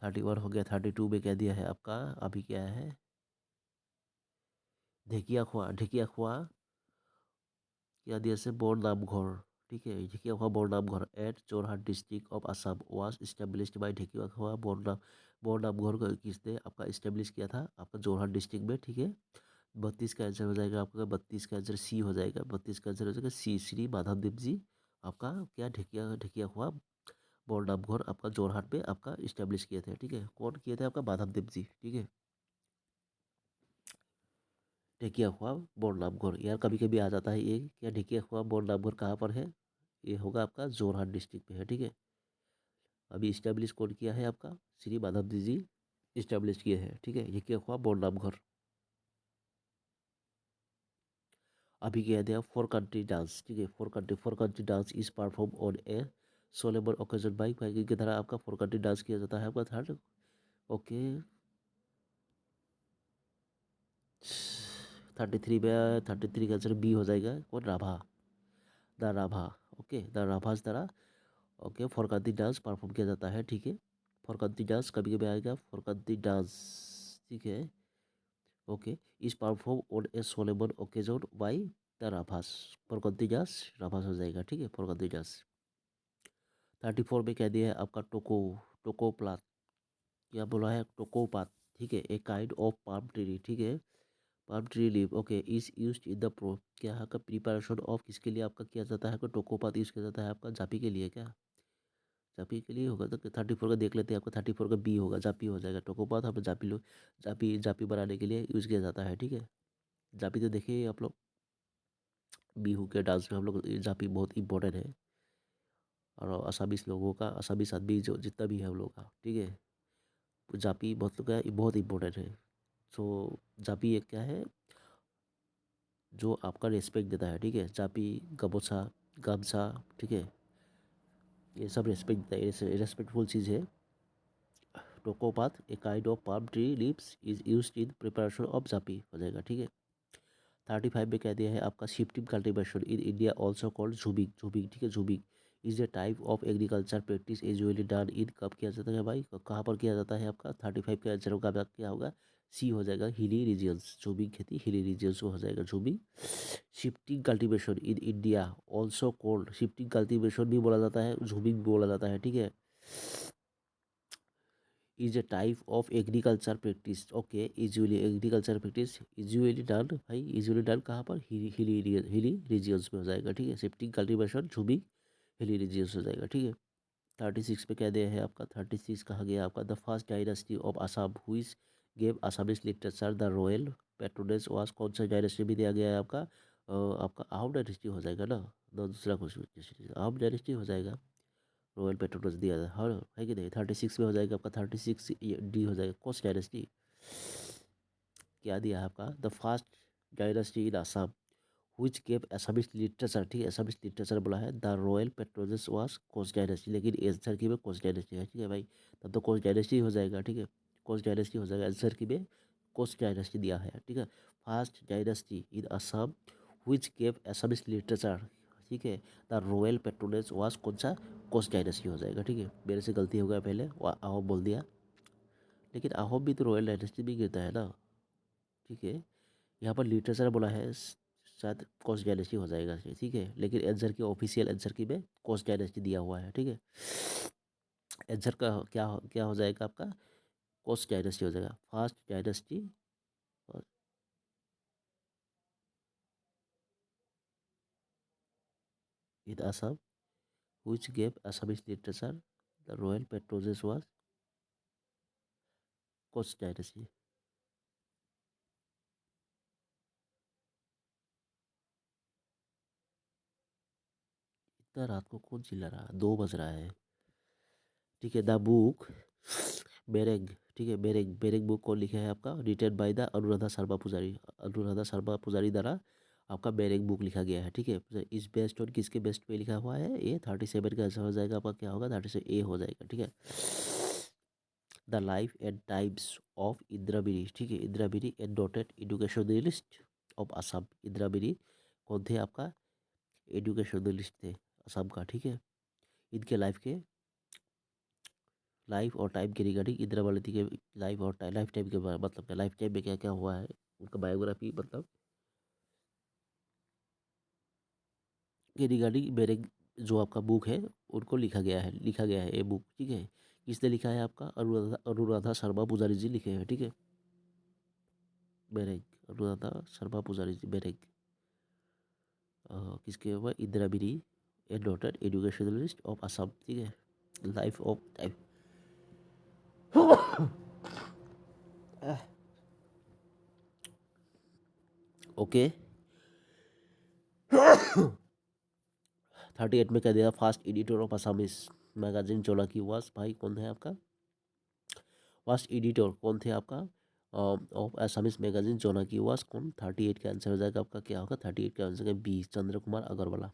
S1: 31 हो गया, 32 में क्या दिया है आपका, अभी क्या है, ढेकिया खुआ क्या दिया से बोर नाम घर, ठीक है, ढेकिया खुआ Bor Namghar at Jorhat district of Assam was established by Dhekiakhowa Bor नाम घर को किसने आपका इस्टेब्लिश किया था आपका जोरहाट डिस्ट्रिक्ट में, ठीक है। 32 का आंसर हो जाएगा आपका, 32 का आंसर सी हो जाएगा, 32 का आंसर हो जाएगा सी, श्री माधव देव जी आपका क्या ढेकिया खुआ बोर नाम घर आपका जोरहाट में आपका इस्टेब्लिश किए थे, ठीक है, कौन किए थे आपका माधव देव जी, ठीक है। ढेकिया ख्वाब बोरनामघर, यार कभी कभी आ जाता है ये, क्या ढेकिया ख्वाब बोरनामघर कहाँ पर है, ये होगा आपका जोरहाट डिस्ट्रिक्ट में है, ठीक है। अभी इस्टेब्लिश कौन किया है आपका, श्री माधव जी इस्टेब्लिश किए हैं, ठीक है, ढेकिया ख्वाब बोरनामघर। अभी क्या दिया, फोर कंट्री डांस, ठीक है, four country dance is perform on A soluble occasion by की तरह आपका फोर कंट्री डांस किया जाता है आपका थर्ड, ओके। 33 का आंसर बी हो जाएगा, कौन, Rabha, the Rabha, okay, the Rabhas द्वारा, ओके, फॉरकांती डांस परफॉर्म किया जाता है, ठीक है। फॉरकांती डांस कभी कभी आएगा, फॉरकांती डांस, ठीक है, okay, is perform on a solemn occasion by the Rabhas, Farkanti dance Rabhas हो जाएगा, ठीक है, फॉरकांती डांस। 34 में कह दिया है आपका टोको प्लाट, क्या बोला है, टोको पात, ठीक है, ए काइंड ऑफ पाम ट्री, ठीक है, palm tree leaf okay is use in the pro क्या है का प्रिपरेशन ऑफ किसके लिए आपका किया जाता है, टोकोपात यूज किया जाता है आपका जापी के लिए क्या, जापी के लिए होगा तो 34 का देख लेते हैं, आपका 34 का बी होगा, जापी हो जाएगा। टोकोपात हम जापी लोग जापी जापी बनाने के लिए यूज किया जाता है, ठीक है। जापी तो देखिए आप लोग, बिहू के डांस में हम लोग ये जापी बहुत इंपॉर्टेंट है। और असामीस लोगों का, असामीस आदमी जो जितना भी है हम लोग का, ठीक है, तो जापी बहुत लोग का बहुत इंपॉर्टेंट है। सो जापी एक क्या है जो आपका रिस्पेक्ट देता है, ठीक है। जापी गमोसा गामसा, ठीक है, ये सब रिस्पेक्ट देता है, रेस्पेक्टफुल चीज़ है। Tokopat a kind of palm tree leaves is use in preparation of japi हो जाएगा, ठीक है। 35 में कह दिया है आपका shifting cultivation in India also called jhuming, jhuming, ठीक है। Jhuming is a type of agriculture practice usually done in, कब किया जाता है भाई, कहाँ पर किया जाता है आपका 35 का आंसर होगा क्या होगा, सी हो जाएगा, हिली रीजियंस। झूमिंग खेती हिली रीजियंस में हो जाएगा jhuming. Shifting cultivation in India also called, shifting cultivation भी बोला जाता है, झूमिंग भी बोला जाता है, ठीक है। Is a type of agriculture practice okay usually agriculture practice usually done भाई, यूजुअली डन कहाँ पर, हिली रीजियंस में हो जाएगा, ठीक है। शिफ्टिंग कल्टीवेशन झूमिंग हिली रीजियंस हो जाएगा, ठीक है। 36 पे क्या दिया है आपका, 36 कहा गया आपका the first dynasty of Assam which gave Assamese literature the royal patronage was, कौन सा डायनेस्टी भी दिया गया है आपका, आपका आहम डायनेस्टी हो जाएगा ना, दूसरा क्वेश्चन आहम डायनेस्टी हो जाएगा। रॉयल पेट्रोनस दिया था हर है कि नहीं। 36 में हो जाएगा आपका 36 डी हो जाएगा कोस्ट डायनेस्टी। क्या दिया है आपका the first dynasty in Assam which gave assamese literature, ठीक है, assamese लिटरेचर बोला है the royal patronage was Koch dynasty, लेकिन आंसर की में कोस्ट डायनेस्टी है, ठीक है भाई। तब तो कोस्ट डायनेस्टी हो जाएगा, ठीक है, कोस्ट डायनेस्टी हो जाएगा, आंसर की में कोस्ट डायनेस्टी दिया है, ठीक है। First dynasty in Assam which gave assamese literature, ठीक है, द रॉयल पेट्रोनस वाज कौन सा, कोस्ट डायनेस्टी हो जाएगा, ठीक है। मेरे से गलती हो गया पहले अहोम बोल दिया, लेकिन अहोम भी तो रॉयल डायनेस्टी भी गिरता है ना, ठीक है। यहाँ पर लिटरेचर बोला है, शायद कोस्ट डायनेस्टी हो जाएगा, ठीक है, लेकिन आंसर की ऑफिशियल आंसर की में कोस्ट डायनेस्टी दिया हुआ है, ठीक है। आंसर का क्या क्या हो जाएगा आपका, कोस्ट डायनेस्टी हो जाएगा, first dynasty in Assam which gave Assamese literature the royal patronage was Koch dynasty. इतना रात को कौन चिल्ला रहा, 2 बज रहा है, ठीक है। द बुक बेरेंग, ठीक है, बेरेंग, बेरेंग बुक कौन लिखा है आपका, written by the Anuradha Sharma Pujari, Anuradha Sharma पुजारी द्वारा आपका बेरेंग बुक लिखा गया है, ठीक है। इस बेस्ड ऑन किसके बेस्ट पे लिखा हुआ है, ये 37 का आंसर हो जाएगा आपका, क्या होगा 37 ए हो जाएगा, ठीक है। The life and times of Indira, ठीक है, Indira and noted educationalist of Assam. Indira कौन थे आपका, एजुकेशनलिस्ट थे असम का, ठीक है। इनके लाइफ और टाइम के रिगार्डिंग इंदिरा गांधी के लाइफ और लाइफ टाइम के मतलब क्या, लाइफ टाइम में क्या क्या हुआ है, उनका बायोग्राफी मतलब के रिगार्डिंग मेरे जो आपका बुक है उनको लिखा गया है ये बुक, ठीक है। किसने लिखा है आपका, अनुराधा शर्मा पुजारी जी लिखे हैं, ठीक है। बेरेंग, अनुराधा शर्मा पुजारी जी बेरेंग, किसके हुआ, Indira Giri a noted educationalist of Assam, ठीक है। Life of time okay. 38 में कह दिया first editor of Assamese magazine चोला की वास, भाई कौन है आपका, फर्स्ट एडिटर कौन थे आपका ऑफ असामिस मैगजीन जोना की वास कौन, 38 का आंसर हो जाएगा आपका, क्या होगा 38 का आंसर है बी, चंद्र कुमार अग्रवाला।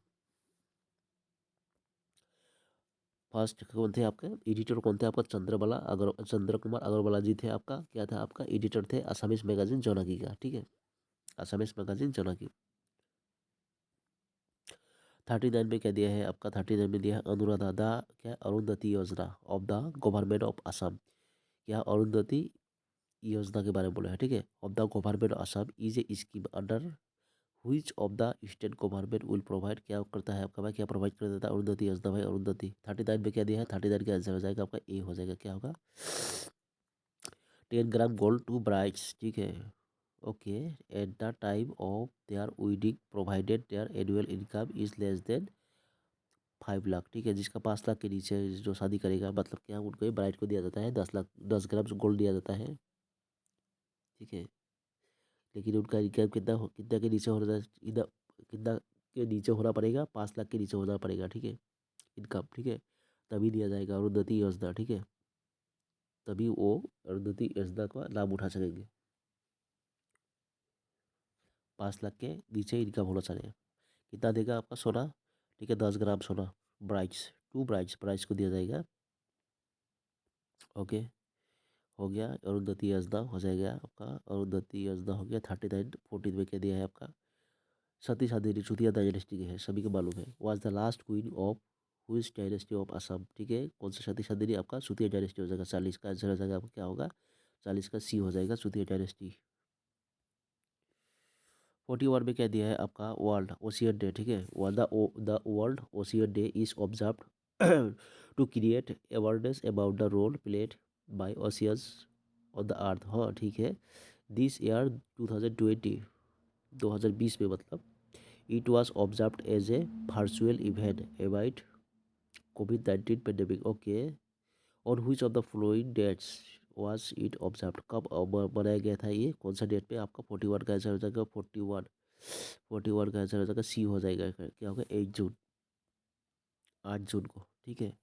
S1: फर्स्ट कौन थे आपके एडिटर, कौन थे आपका, चंद्र कुमार अग्रवाला जी थे आपका, क्या था आपका एडिटर थे असामिस मैगजीन जोनाकी का, ठीक है, असामिस मैगजीन जोनाकी। 39 में क्या दिया है आपका, 39 में दिया है अनुराधा दा क्या अरुंधति योजना of the government of Assam, क्या अरुंधति योजना के बारे में बोला है, ठीक है। Of the government of Assam is a scheme under which of the state government will provide, क्या करता है आपका भाई, क्या प्रोवाइड कर देता है अरुंधति योजना भाई, अरुंधति। 39 में क्या दिया है, 39 का आंसर हो जाएगा आपका ए हो जाएगा, क्या होगा 10 ग्राम गोल्ड टू ब्राइड्स, ठीक है। Okay, at the time of their wedding provided there annual income is less than 5 lakh. ठीक है, जिसका 5 लाख के नीचे जो शादी करेगा, मतलब क्या उनको ब्राइड को दिया जाता है 10 लाख, 10 ग्राम गोल्ड दिया जाता है। ठीक है, लेकिन उनका इनकम कितना के नीचे होना कितना के नीचे होना पड़ेगा, 5 लाख के नीचे होना पड़ेगा। ठीक है, इनकम। ठीक है, तभी दिया जाएगा अरुंधति योजना। ठीक है, तभी वो अरुंधति योजना का लाभ उठा सकेंगे। 5 लाख के नीचे इनकम होना चाहिए। कितना देगा आपका सोना? ठीक है, 10 ग्राम सोना। ब्राइड्स, 2 ब्राइड्स ब्राइड्स को दिया जाएगा। ओके, हो गया। अरुंधति योजना हो जाएगा आपका। अरुंधति योजना हो गया। 39 14 में क्या दिया है आपका? सती साधिनी चुतिया डायनेस्टी के है, सभी को मालूम है। Was the last queen of which dynasty of Assam. ठीक है, कौन सा सती साधिनी? आपका चुतिया डायनेस्टी हो जाएगा। 40 का आंसर हो जाएगा आपका, क्या होगा? 40 का सी हो जाएगा, चुतिया डायनेस्टी। 41 में क्या दिया है आपका? World ocean day. ठीक है, the world ocean day is observed to create awareness about the role played by oceans on the earth. हाँ, ठीक है। दिस ईयर 2020, 2020 में, मतलब it was observed as a virtual event about कोविड-19 pandemic. Okay, on which of the following dates was it observed? कब बनाया गया था ये? कौन सा डेट पे? आपका 41 का आंसर हो जाएगा। 41 का आंसर हो जाएगा, सी हो जाएगा। फिर क्या होगा? 8 जून, 8 जून को। ठीक है,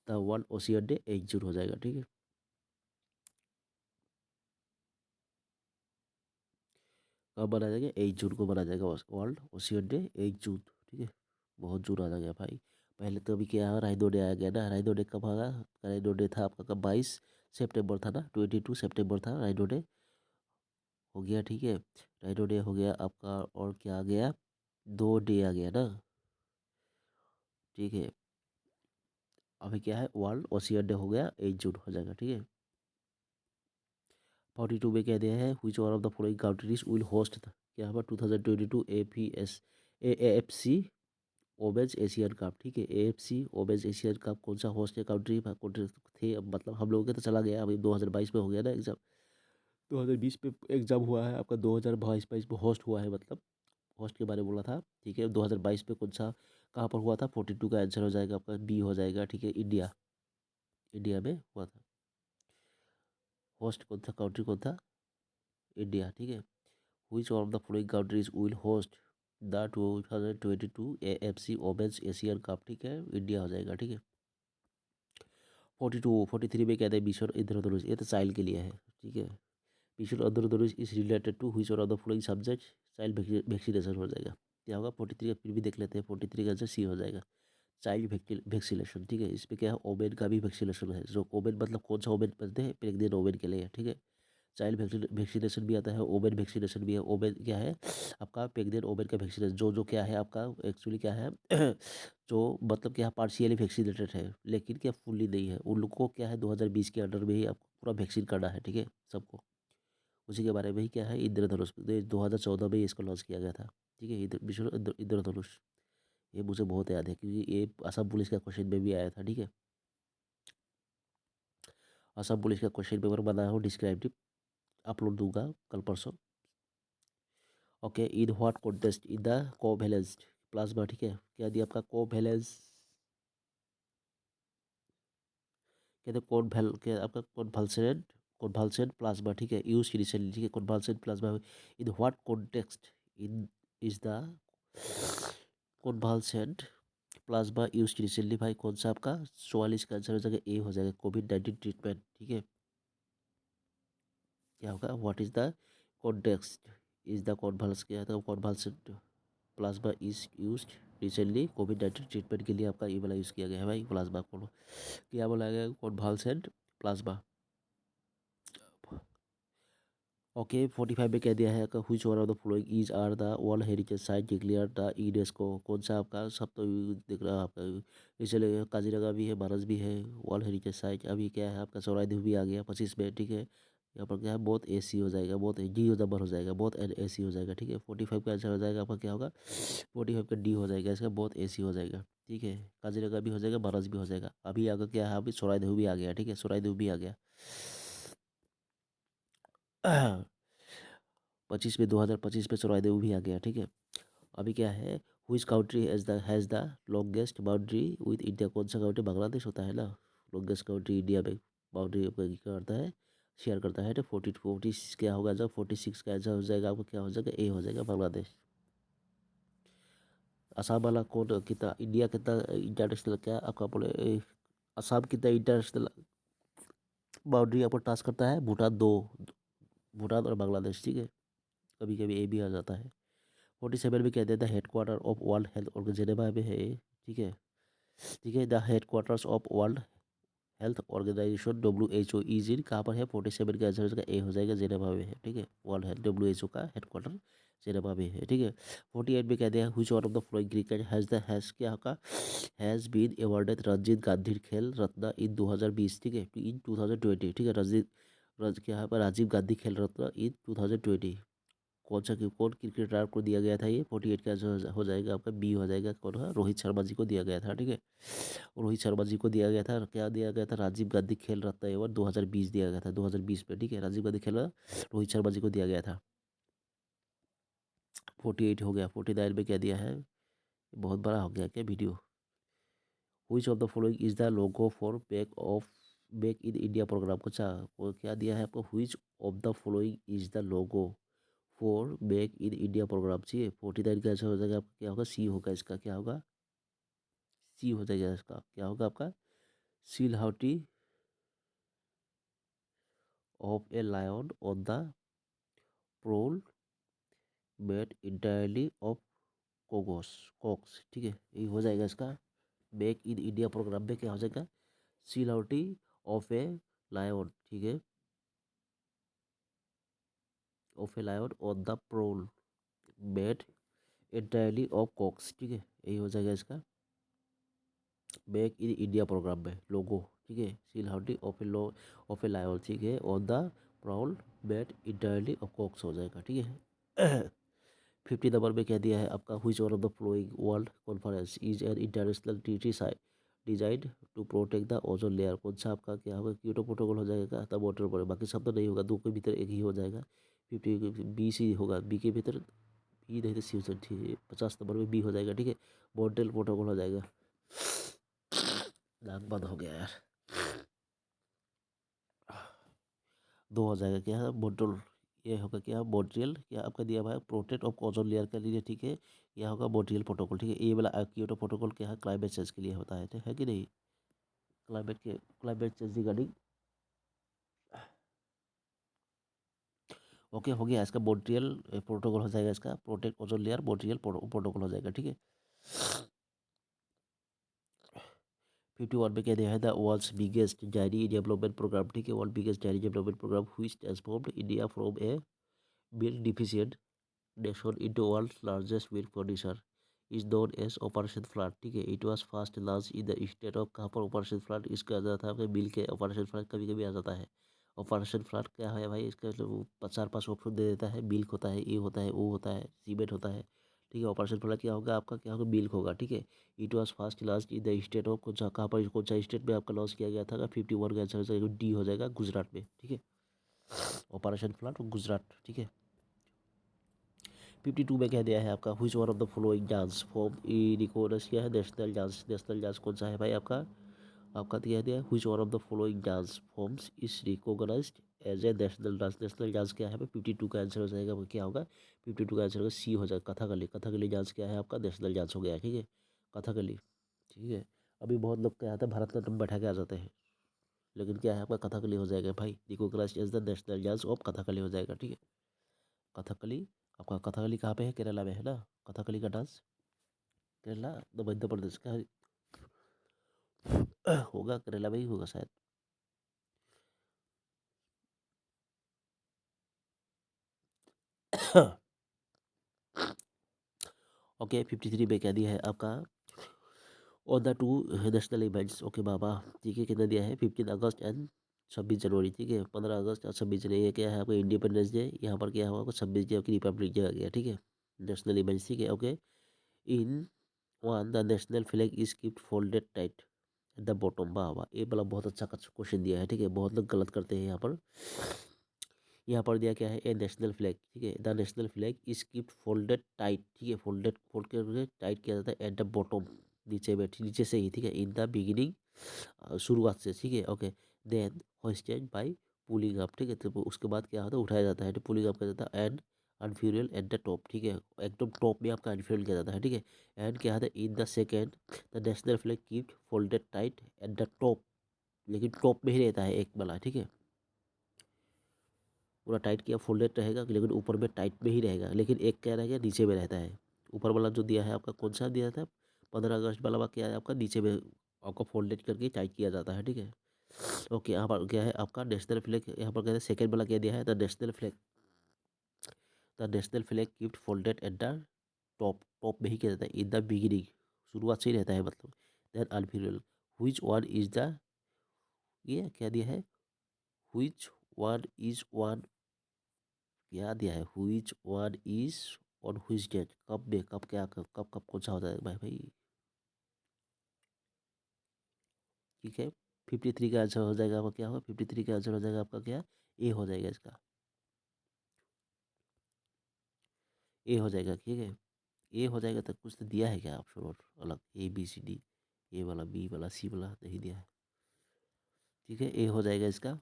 S1: द वर्ल्ड ओशियन डे 8 जून हो जाएगा। ठीक है, कब बनाया जाएगा? 8 जून को बनाया जाएगा वर्ल्ड ओशियन डे, 8 जून। ठीक है, बहुत जून आ गया भाई। पहले तो अभी क्या राइनो डे आ गया ना। राइनो डे कब आगा? राइनो डे था आपका कब? 22 सितंबर था ना, 22 सितंबर था राइनो डे। हो गया। ठीक है, राइनो डे हो गया आपका। और क्या आ गया? 2 डे आ गया ना। ठीक है, अभी क्या है? वर्ल्ड ओशियन डे हो गया, 8 जून हो जाएगा। ठीक है, 42 में कह दिया है which one of the following countries will host क्या होगा? 2022 AFC वोमेन्स एशियन कप। ठीक है, AFC वोमेन्स एशियन कप कौन सा होस्ट है कंट्री? कंट्री थे, मतलब हम लोगों के तो चला गया, अभी 2022 में हो गया ना एग्जाम। 2020 में एग्जाम हुआ है आपका, 2022 में होस्ट हुआ है, मतलब होस्ट के बारे में बोला था। ठीक है, 2022 में कौन सा, कहाँ पर हुआ था? 42 का आंसर हो जाएगा आपका, बी हो जाएगा। ठीक है, इंडिया, इंडिया में हुआ था। होस्ट कौन था? कंट्री कौन था? इंडिया। ठीक है, which of the following countries will host the 2022 AFC women's Asian cup? ठीक है, इंडिया हो जाएगा। ठीक है, 43 में कहते हैं मिशन इंद्रधनुष, ये तो चाइल्ड के लिए है। ठीक है, mission Indradhanush is related to which one of the following subject? Child vaccination हो जाएगा। क्या होगा? 43 का फिर भी देख लेते हैं। 43 का आंसर सी हो जाएगा, चाइल्ड वैक्सीनेशन। ठीक है, इसमें क्या है? ओमेन का भी वैक्सीनेशन है। जो ओमेन मतलब कौन सा ओमेन बनते हैं? प्रेग्नेंट ओमेन के लिए। ठीक है, चाइल्ड वैक्सीनेशन भी आता है, ओमेन वैक्सीनेशन भी है। ओमेन क्या है आपका? प्रेग्नेंट ओमेन का वैक्सीनेशन, जो जो क्या है आपका एक्चुअली क्या है जो मतलब क्या पार्शियली वैक्सीनेटेड है, लेकिन क्या फुल्ली नहीं है, उन लोग को क्या है 2020 के अंडर में ही आपको पूरा वैक्सीन करना है। ठीक है, सबको। उसी के बारे में ही क्या है? इंद्रधनुष 2014 में इसको लॉन्च किया गया था। ठीक है, मिशन इंद्रधनुष। ये मुझे बहुत याद है, क्योंकि ये असम पुलिस का क्वेश्चन में भी आया था। ठीक है, असम पुलिस का क्वेश्चन पेपर बनाया हूँ, डिस्क्राइप्टिव, अपलोड दूंगा कल परसों। Okay, in what contest in the convalescent plasma. ठीक है, क्या दिया आपका? कोवैलेंस, कहते हैं कॉन्वैल क्या आपका? Convalescent, convalescent plasma. ठीक है, यूज रिसेंटली। ठीक है, convalescent plasma in what context in is the convalescent plasma use recently. भाई कौन सा आपका? 44 का आंसर हो जाएगा, ए हो जाएगा, कोविड-19 ट्रीटमेंट। ठीक है, क्या होगा? What is the context is the convalescent क्या था? Convalescent plasma is use recently कोविड-19 ट्रीटमेंट के लिए आपका ये वाला यूज़ किया गया है भाई, प्लाज्मा को। क्या बोला गया? कॉन्वल्सेंट प्लाज्मा। ओके, 45 में कह दिया है कि which one of the following is are the world heritage site declare the UNESCO? कौन सा आपका? सब तो दिख रहा है आपका, इसलिए काजीरंगा भी है, मानस भी है, वर्ल्ड हेरिटेज साइट। अभी क्या है आपका? चौरायदेव भी आ गया 25 में। ठीक है, यहाँ पर क्या है? बहुत AC हो जाएगा, बहुत जी नंबर हो जाएगा, बहुत AC हो जाएगा। ठीक है, 45 का आंसर हो जाएगा आपका, क्या होगा? 45 का डी हो जाएगा, इसका बहुत AC हो जाएगा। ठीक है, काजीरंगा भी हो जाएगा, मानस भी हो जाएगा। अभी आगे क्या है? अभी चौरायदेव भी आ गया। ठीक है, चौरायदेव भी आ गया। 25 में 2025 में चौराहे भी आ गया, ठीक है। अभी क्या है, which country has the longest boundary with India, कौन सा कंट्री, बांग्लादेश होता है ना लॉन्गेस्ट कंट्री इंडिया में बाउंड्री करता है, शेयर करता है। तो 40 क्या होगा, जब 46 का आंसर हो जाएगा आपको, क्या हो जाएगा, ए हो जाएगा बांग्लादेश। असम वाला कौन कितना, इंडिया कितना इंटरनेशनल, क्या आपका बोले असम कितना इंटरनेशनल बाउंड्री आपको टास्क करता है, भूटान 2, भूटान और बांग्लादेश, ठीक है। कभी कभी ए भी आ जाता है। 47 में कह देता है headquarter of world health organization Geneva में है, ठीक है। ठीक है, the headquarters of world health organization WHO is in, कहाँ पर है, 47 का आंसर इसका ए हो जाएगा, जेनेवा में है, ठीक है। वर्ल्ड हेल्थ WHO का हेडक्वार्टर जेनेवा में है, ठीक है। 48 में कह दिया which one of the following cricket has क्या का has been awarded Ranjit Gandhi Khel Ratna इन 2020, ठीक है, इन 2020, ठीक है। क्या है राजीव गांधी खेल रत्न इन 2020, कौन क्रिकेटर को दिया गया था ये, 48 का आंसर हो जाएगा आपका बी हो जाएगा, कौन है, रोहित शर्मा जी को दिया गया था, ठीक है। रोहित शर्मा जी को दिया गया था, क्या दिया गया था, राजीव गांधी खेल रत्न अवार्ड 2020 दिया गया था, 2020 में, ठीक है। राजीव गांधी खेल रोहित शर्मा जी को दिया गया था। 48 हो गया। 49 में क्या दिया है, बहुत बड़ा हो गया क्या video. Which of the following is the logo for back in India program, कुछ वो क्या दिया है आपको, which of the following is the logo for back in India program, चाहिए। 49 का आंसर हो जाएगा आपका, क्या होगा, सी होगा इसका, क्या होगा, सी हो जाएगा इसका, क्या होगा आपका, silhouette of a lion on the prowl made entirely of cocks, ठीक है। ये हो जाएगा इसका बैक इन इंडिया प्रोग्राम में, क्या हो जाएगा, सीलहाटी ऑफ ए लायन, ठीक है, of a lion on the prowl made entirely of cocks, ठीक है। यही हो जाएगा इसका बैक इन इंडिया प्रोग्राम में लोगो, ठीक है, सीलहाटी ऑफ ए लायन, ठीक है, on the prowl made entirely of cocks हो जाएगा, ठीक है। 50 नंबर में कह दिया है आपका which one of the following world conference is an international treaty designed to protect the ozone layer, कौन सा आपका क्या होगा, क्योटो प्रोटोकॉल हो जाएगा, तब वाटर पड़े, बाकी सब तो नहीं होगा, दो के भीतर एक ही हो जाएगा। 50 बी सी होगा, बी के भीतर बी नहीं तो सी हो सकती, ठीक है। 50 नंबर में बी हो जाएगा, ठीक है, मॉन्ट्रियल प्रोटोकॉल हो जाएगा। नाक बंद हो गया यार, दो हो जाएगा, क्या है मॉन्ट्रियल, ये होगा क्या, मॉन्ट्रियल क्या आपका दिया हुआ है प्रोटेक्ट ऑफ ओजोन लेयर के लिए, ठीक है। यह होगा मॉन्ट्रियल प्रोटोकॉल, ठीक है। ये वाला क्योटो प्रोटोकॉल क्या है, क्लाइमेट चेंज के लिए होता है, ठीक है कि नहीं, क्लाइमेट चेंज रिगार्डिंग, ओके हो गया इसका मॉन्ट्रियल प्रोटोकॉल हो जाएगा, इसका protect ozone layer Montreal protocol हो जाएगा, ठीक है। 51 में कह दिया है the world's biggest dairy development program, ठीक है, world biggest dairy development program which transformed India from a milk deficient nation into world's largest milk producer is known as operation flood, ठीक है। It was first launch in the state of, कहाँ पर operation flood, इसका आ जाता है आपका milk के operation flood, कभी कभी आ जाता है। ऑपरेशन फ्लड क्या है भाई, इसका चार पाँच ऑप्शन दे देता है, मिल्क होता है, ए होता है, ओ होता है, सीमेंट होता है, ठीक है। ऑपरेशन फ्लड क्या होगा आपका, क्या होगा, मिल्क होगा, ठीक है। It was first launch in the state of, कौन सा, कहाँ पर, कौन सा स्टेट में आपका लॉन्च किया गया था, 51 का आंसर डी हो जाएगा, गुजरात में, ठीक है। ऑपरेशन फ्लड गुजरात, ठीक है। 52 में कह दिया है आपका which one of the following dance form E records क्या है, नेशनल डांस कौन सा है भाई आपका, आपका दिया दिया which one of the following dance forms is recognized as a national dance क्या है भाई, 52 का आंसर हो जाएगा, क्या होगा, 52 का आंसर होगा सी हो जाएगा, कथकली, कथकली डांस क्या है आपका, नेशनल डांस हो गया, ठीक है, कथकली, ठीक है। अभी बहुत लोग क्या आता है भरतनाट्यम बैठा के आ जाते हैं, लेकिन क्या है आपका कथकली हो जाएगा भाई, recognized as the national dance of Kathakali हो जाएगा, ठीक है। कथकली, आपका कथकली कहाँ पे है, केरला में है ना, कथकली का डांस, केरला तो मध्य प्रदेश का होगा, केरला में ही होगा शायद। ओके 53 में क्या दिया है आपका, on the two national events, okay बाबा, ठीक है, कितना दिया है, 15 अगस्त एंड 26 जनवरी, ठीक है, 15 अगस्त और 26 जनवरी, ये क्या है आपका इंडिपेंडेंस डे, यहाँ पर क्या होगा 26 डे आपकी रिपब्लिक डे आ गया, ठीक है। नेशनल इवेंट्स, ठीक है, okay. In one the national flag is kept folded tight at the bottom, वाह वाह, ये वाला बहुत अच्छा क्वेश्चन दिया है, ठीक है, बहुत लोग गलत करते हैं यहाँ पर। यहाँ पर दिया क्या है, ए नेशनल फ्लैग, ठीक है। The national flag is keeped folded tight, ठीक है, फोल्ड करके टाइट किया जाता है एट द बॉटम, नीचे से ही, ठीक है, इन द बिगिनिंग, शुरुआत से, ठीक है, okay. Then hosted by pulling up, ठीक है, तो उसके बाद क्या होता है, उठाया जाता है, पुलिंग अप किया जाता है and unfurl at the top, ठीक है, एकदम टॉप में आपका अनफ्यूरल किया जाता है, ठीक है। एंड क्या होता है, in the second the national flag keeped folded tight at the top, लेकिन टॉप में ही रहता है एक वाला, ठीक है, पूरा टाइट किया फोल्डेड रहेगा, लेकिन ऊपर में टाइट में ही रहेगा, लेकिन एक क्या रहेगा, नीचे में रहता है। ऊपर वाला जो दिया है आपका, कौन सा दिया था, 15 अगस्त वाला क्या है आपका, नीचे में आपका फोल्डेड करके टाइट किया जाता है, ठीक है, ओके। यहाँ पर क्या है आपका नेशनल फ्लैग, यहाँ पर क्या है सेकेंड वाला क्या दिया है, the national flag keeped folded at the top में ही किया जाता है, इन द बिगिनिंग, शुरुआत से ही रहता है मतलब। Then unfurl, which one is the, ये क्या दिया है, व्हिच वन इज वन, क्या दिया है, which one is on which date, कब में, कब क्या, कब कब कौन सा होता है भाई भाई, ठीक है। 53 का आंसर हो जाएगा आपका, क्या होगा, 53 का आंसर हो जाएगा आपका क्या, ए हो जाएगा इसका, ए हो जाएगा, ठीक है। ए हो जाएगा, तो कुछ तो दिया है क्या ऑप्शन और अलग, ए बी सी डी, ए वाला, बी वाला, सी वाला नहीं दिया है, ठीक है, ए हो जाएगा इसका,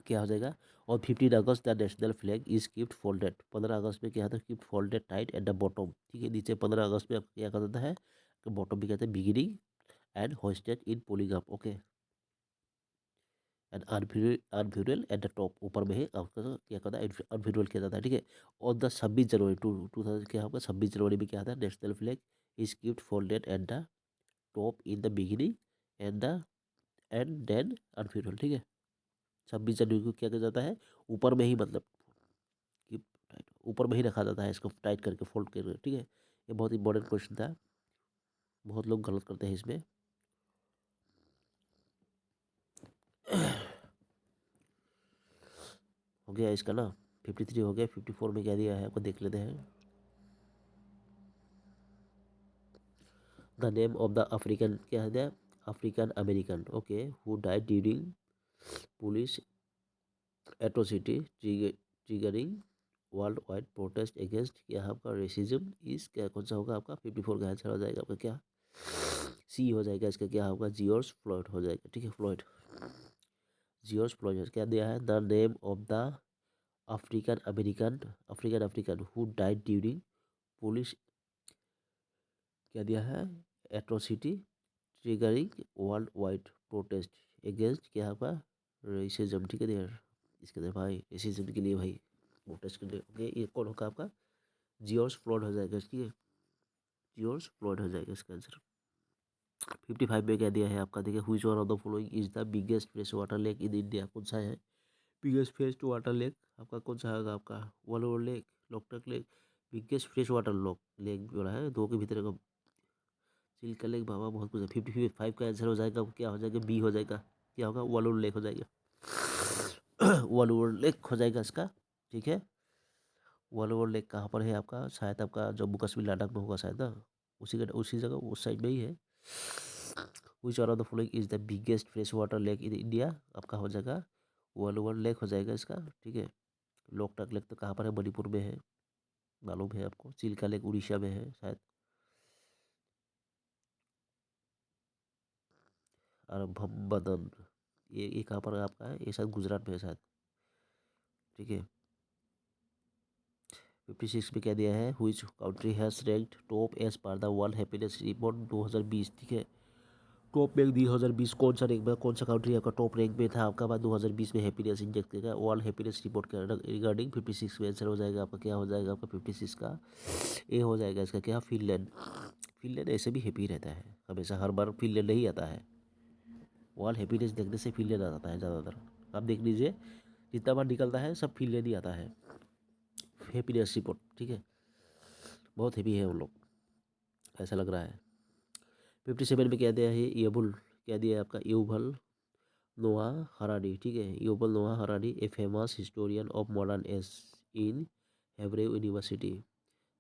S1: क्या हो जाएगा। और 15 August the national flag is keeped folded, 15 अगस्त में क्या होता है, keeped folded tight at the bottom, ठीक है, नीचे 15 अगस्त में आप क्या कर देता है, बॉटम भी कहते हैं beginning, and hosted in pulling up, okay. And unfurl at the top, ऊपर में ही आपका क्या करता है, अनफ्यूरल किया जाता है, ठीक है। और द 26 जनवरी 2000 क्या होगा, 26 जनवरी में क्या आता है, national flag is keeped folded at the top in the beginning and then unfurl, ठीक है। 26 जनवरी को क्या किया जाता है, ऊपर में ही मतलब कि ऊपर में ही रखा जाता है, इसको टाइट करके फोल्ड करके, ठीक है। ये बहुत इंपॉर्टेंट क्वेश्चन था, बहुत लोग गलत करते हैं इसमें। हो गया इसका ना, 53 हो गया, 54 में क्या दिया है आपको, देख लेते हैं। The name of the African, क्या है, African American, okay, who died during police atrocity triggering world wide protest against, क्या है आपका, रेसिज्म इज, क्या कौन सा होगा आपका, 54 का आंसर हो जाएगा आपका क्या, सी हो जाएगा इसका, क्या होगा, जियोर्ज फ्लॉयड हो जाएगा, ठीक है, फ्लॉयड, जियोर्ज फ्लॉयड। क्या दिया है, the name of the African who died during police, क्या दिया है, atrocity triggering world wide protest against, क्या होगा, रेसिज्म, ठीक है यार, इसके अंदर भाई रेसिज्म के लिए भाई प्रोटेस्ट करने, ओके, ये कौन होगा आपका, जियोर्ज फ्लॉयड हो जाएगा, ठीक है, जियोर्ज फ्लॉयड हो जाएगा इसका आंसर। 55 में क्या दिया है आपका, देखिए, which one of the following is the biggest fresh water lake in India, कौन सा है बिगेस्ट फ्रेश वाटर लेक आपका, कौन सा होगा आपका, Wular lake, Loktak lake, biggest fresh water lake बोला है, दो के भीतर का, चिल्का लेक, बाबा बहुत कुछ है। 55 का आंसर हो जाएगा, क्या हो जाएगा, बी हो जाएगा, क्या होगा, वलोर लेक हो जाएगा। वलोर लेक हो जाएगा इसका, ठीक है। वलोर लेक कहाँ पर है आपका, शायद आपका जम्मू कश्मीर लद्दाख में होगा शायद ना, उसी जगह उस साइड में ही है। Which are of the following is the biggest fresh water lake in India, आपका हो जाएगा वलवर लेक हो जाएगा इसका, ठीक है। लोकटक लेक तो कहाँ पर है, मणिपुर में है, मालूम है आपको। चिल्का लेक उड़ीसा में है शायद, और भम्बदन, ये कहाँ पर आपका है, ये शायद गुजरात में है शायद, ठीक है। 56 में क्या दिया है, which country has ranked top as per the world happiness report 2020, ठीक है। टॉप रैंक 2020 कौन सा रैंक में, कौन सा कंट्री आपका टॉप रैंक में था आपका बाद 2020 में हैप्पीनेस इंडेक्स देगा, वर्ल्ड हैप्पीनेस रिपोर्ट के रिगार्डिंग 56 में आंसर हो जाएगा आपका, क्या हो जाएगा आपका 56 का, ए हो जाएगा इसका, क्या, फिनलैंड। फिनलैंड ऐसे भी हैप्पी रहता है हमेशा, हर बार फिनलैंड नहीं आता है, वर्ल्ड हैप्पीनेस देखने से फिनलैंड आता है ज़्यादातर, आप देख लीजिए, जितना बार निकलता है सब फिनलैंड ही आता है, हैप्पीनेस रिपोर्ट, ठीक है, बहुत हैप्पी है वो लोग, ऐसा लग रहा है। 57 में क्या दिया है, यूबल, क्या दिया है आपका, यूबल नोआ हरारी, ठीक है, Yuval Noah Harari, a famous historian of modern age in Hebrew university,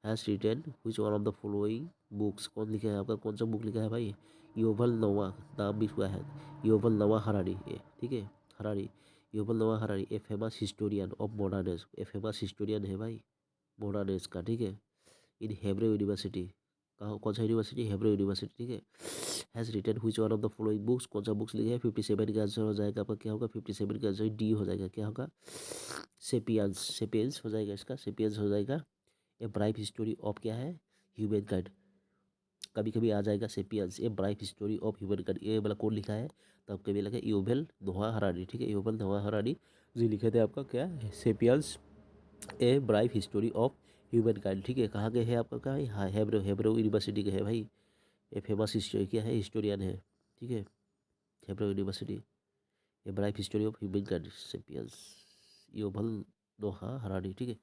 S1: has written which one of the following books, कौन लिखा है आपका, कौन सा बुक लिखा है भाई, यूवल नोआ, नाम भी हुआ है, यूवल नोआ हरारी, ठीक है, Harari, Yuval Noah Harari a famous historian of modern age, a famous historian है भाई मॉडर्न एज का, ठीक है, इन हेब्रो यूनिवर्सिटी। कहाँ, कौन सा यूनिवर्सिटी? हेब्रो यूनिवर्सिटी, ठीक है। Has written which one of the following books, कौन सा बुक्स लिखे हैं? 57 का आंसर हो जाएगा आपका क्या होगा? 57 का आंसर डी हो जाएगा, क्या होगा? सेपियंस, सेपियंस हो जाएगा इसका, सेपियंस हो जाएगा। ए ब्राइट हिस्टोरी ऑफ क्या है? ह्यूमन काइंड, कभी कभी आ जाएगा sapiens, A bright history of human kind, ये वाला कौन लिखा है? तो आपके भी लगे युवल नोआ हरारी, ठीक है, युवल नोआ हरारी जी लिखे थे आपका क्या? Sapiens A bright history of human kind, ठीक है। कहाँ के है आपका? कहाँ है? हाँ, हेब्रो, हेब्रो यूनिवर्सिटी के है भाई। ये फेमस हिस्टोरी क्या है? हिस्टोरियन है, ठीक है, Hebrew university. A bright history of human kind, Sapiens Yuval Noah Harari, ठीक है।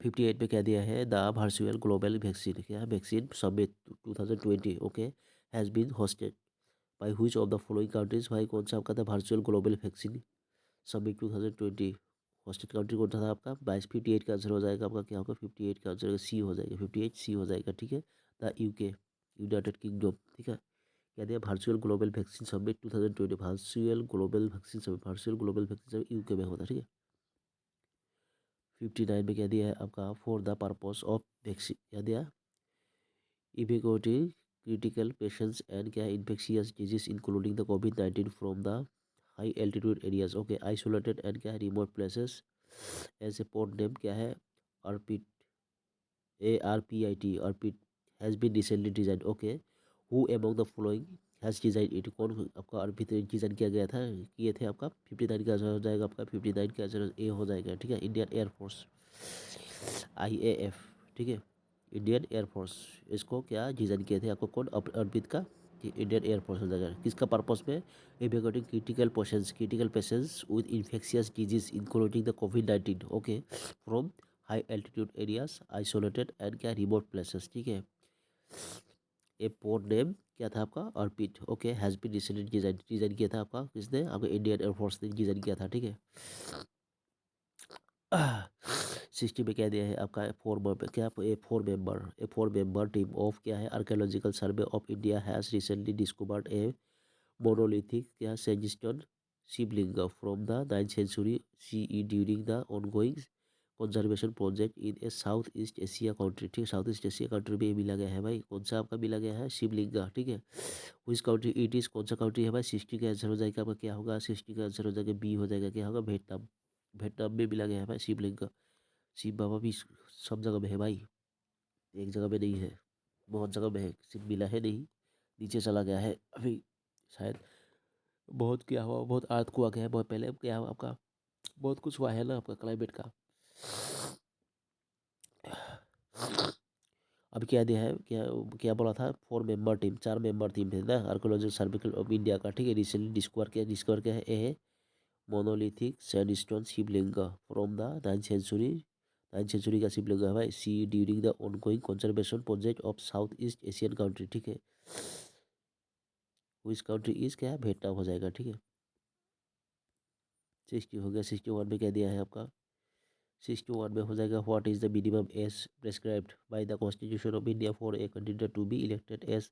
S1: 58 में क्या दिया है? द वर्चुअल ग्लोबल वैक्सीन, क्या vaccine summit 2020 okay has been hosted by which of the following countries, भाई कौन सा आपका था virtual global vaccine summit 2020 hosted country कौन सा था आपका? 58 का आंसर हो जाएगा आपका क्या होगा? 58 का आंसर सी हो जाएगा, 58 सी हो जाएगा, ठीक है। द यूके, यूनाइटेड किंगडम, ठीक है। क्या दिया? Virtual global vaccine summit 2020, virtual global vaccine summit, virtual global vaccine summit UK में होता है, ठीक है। 59 में क्या दिया है आपका? For the purpose of vaccine, क्या दिया? इवेक्यूएटिंग क्रिटिकल पेशेंट्स एंड क्या? इन्फेक्शियस डिजीज इंक्लूडिंग द कोविड-19 from the high altitude areas, okay, isolated and क्या? Remote places as a port name क्या है? ARPIT, ARPIT, ARPIT has been recently design, okay. Who among the following has design it, कौन आपका अर्पित design किया गया था, किए थे आपका? 59 का आंसर हो जाएगा आपका, 59 का आंसर ए हो जाएगा, ठीक है। इंडियन एयरफोर्स, IAF, ठीक है, इंडियन एयरफोर्स, इसको क्या डिजाइन किए थे आपको? कौन? अर्पित का, इंडियन एयरफोर्स हो जाएगा। किसका पर्पस में? Evacuating critical patients with infectious disease including the कोविड-19 okay from high altitude areas isolated and क्या? रिमोट प्लेसेस, ठीक है। ए पोर्ट नेम क्या था आपका? ARPIT, okay, has been recently design किया था आपका किसने? आपका इंडियन एयरफोर्स ने डिजाइन किया था, ठीक है। 60 में क्या दिया है आपका? क्या? A four member team of क्या है? Archaeological survey of India has recently discovered a monolithic क्या? Sandstone Shivling from the 9th century CE during the ongoing conservation project in a south east Asia country, ठीक है, south east Asia country में ये मिला गया है भाई। कौन सा आपका मिला गया है? शिवलिंग, ठीक है। विच कंट्री इट इज़, कौन सा कंट्री है भाई? 60 का आंसर हो जाएगा आपका क्या होगा? 60 का आंसर हो जाएगा बी हो जाएगा, क्या होगा? वियतनाम, वियतनाम में मिला गया है भाई शिवलिंग। शिव बाबा भी सब जगह में है भाई, एक जगह में नहीं है, बहुत जगह में है, सिर्फ मिला है नहीं, नीचे चला गया है अभी शायद। बहुत क्या हुआ, बहुत अर्थ हुआ गया है, बहुत पहले क्या हुआ आपका, बहुत कुछ हुआ है ना आपका क्लाइमेट का। अब क्या दिया है? क्या क्या बोला था? 4 मेंबर टीम, 4 मेंबर टीम है ना आर्कोलॉजिकल सर्वे ऑफ इंडिया का, ठीक है। रिसेंटली डिस्कवर क्या है? A monolithic sandstone Shivling from the 9th century का शिवलिंग है भाई। C during the ongoing conservation project of south east Asian country, ठीक है। विच कंट्री इज क्या? वियतनाम हो जाएगा, ठीक है। 60 हो गया। 61 में क्या दिया है आपका? 61 में हो जाएगा what is the minimum age prescribed by the constitution of India for a candidate to be elected as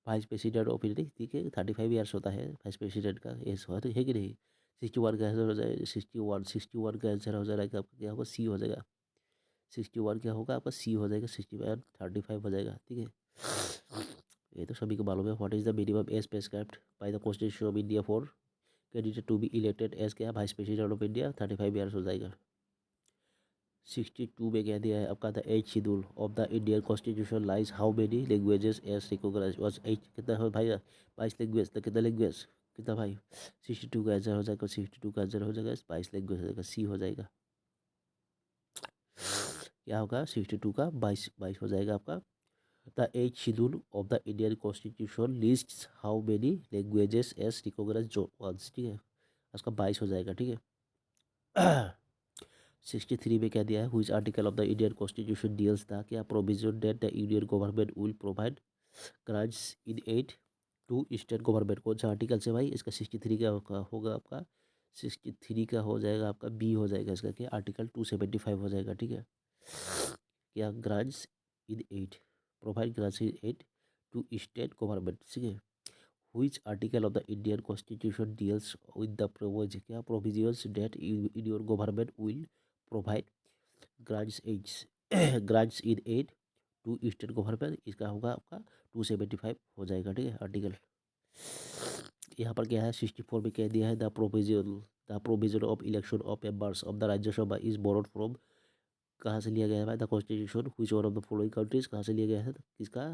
S1: vice president of India, ठीक है। 35 ईयर्स होता है वाइस प्रेसिडेंट का एज, है कि नहीं? 61 का आंसर हो जाएगा 61 का आंसर हो जाएगा आपका क्या होगा? सी हो जाएगा। 61 क्या होगा आपका? सी हो जाएगा। 61 35 हो जाएगा, ठीक है। ये तो सभी को मालूम है। What is the minimum age prescribed by the constitution of India for candidate to be elected as क्या? Vice president of India, 35 years हो जाएगा। 62 में क्या दिया है आपका? The as schedule of the Indian constitution lies how many languages as recognized was as, कितना है भाई? 22 लैंग्वेज, तो कितना लैंग्वेज कितना भाई? 62 का आंसर हो जाएगा, 62 का आंसर हो जाएगा 22 लैंग्वेज हो जाएगा, सी हो जाएगा। क्या होगा? 62 का 22 22 हो जाएगा आपका। The as schedule of the Indian constitution lists how many languages as recognized ones, ठीक है, उसका 22 हो जाएगा, ठीक है। 63 में क्या दिया है? Which article of the Indian constitution deals था क्या? Provision that the Indian government will provide grants in aid to state government, कौन सा आर्टिकल से भाई? इसका 63 का होगा आपका, 63 का हो जाएगा आपका बी हो जाएगा इसका, क्या? आर्टिकल 275 हो जाएगा, ठीक है। क्या? Grants in aid, provide grants in aid to state government, ठीक है। Which article of the Indian Constitution deals with the provisions that your government will provide grants aids grants in aid to state government? इसका होगा आपका 275 हो जाएगा, ठीक है। Article यहाँ पर क्या है 64 में कह दिया है the provision of election of members of the Rajya Sabha is borrowed from, कहाँ से लिया गया है भाई? The constitution which one of the following countries, कहाँ से लिया गया है किसका?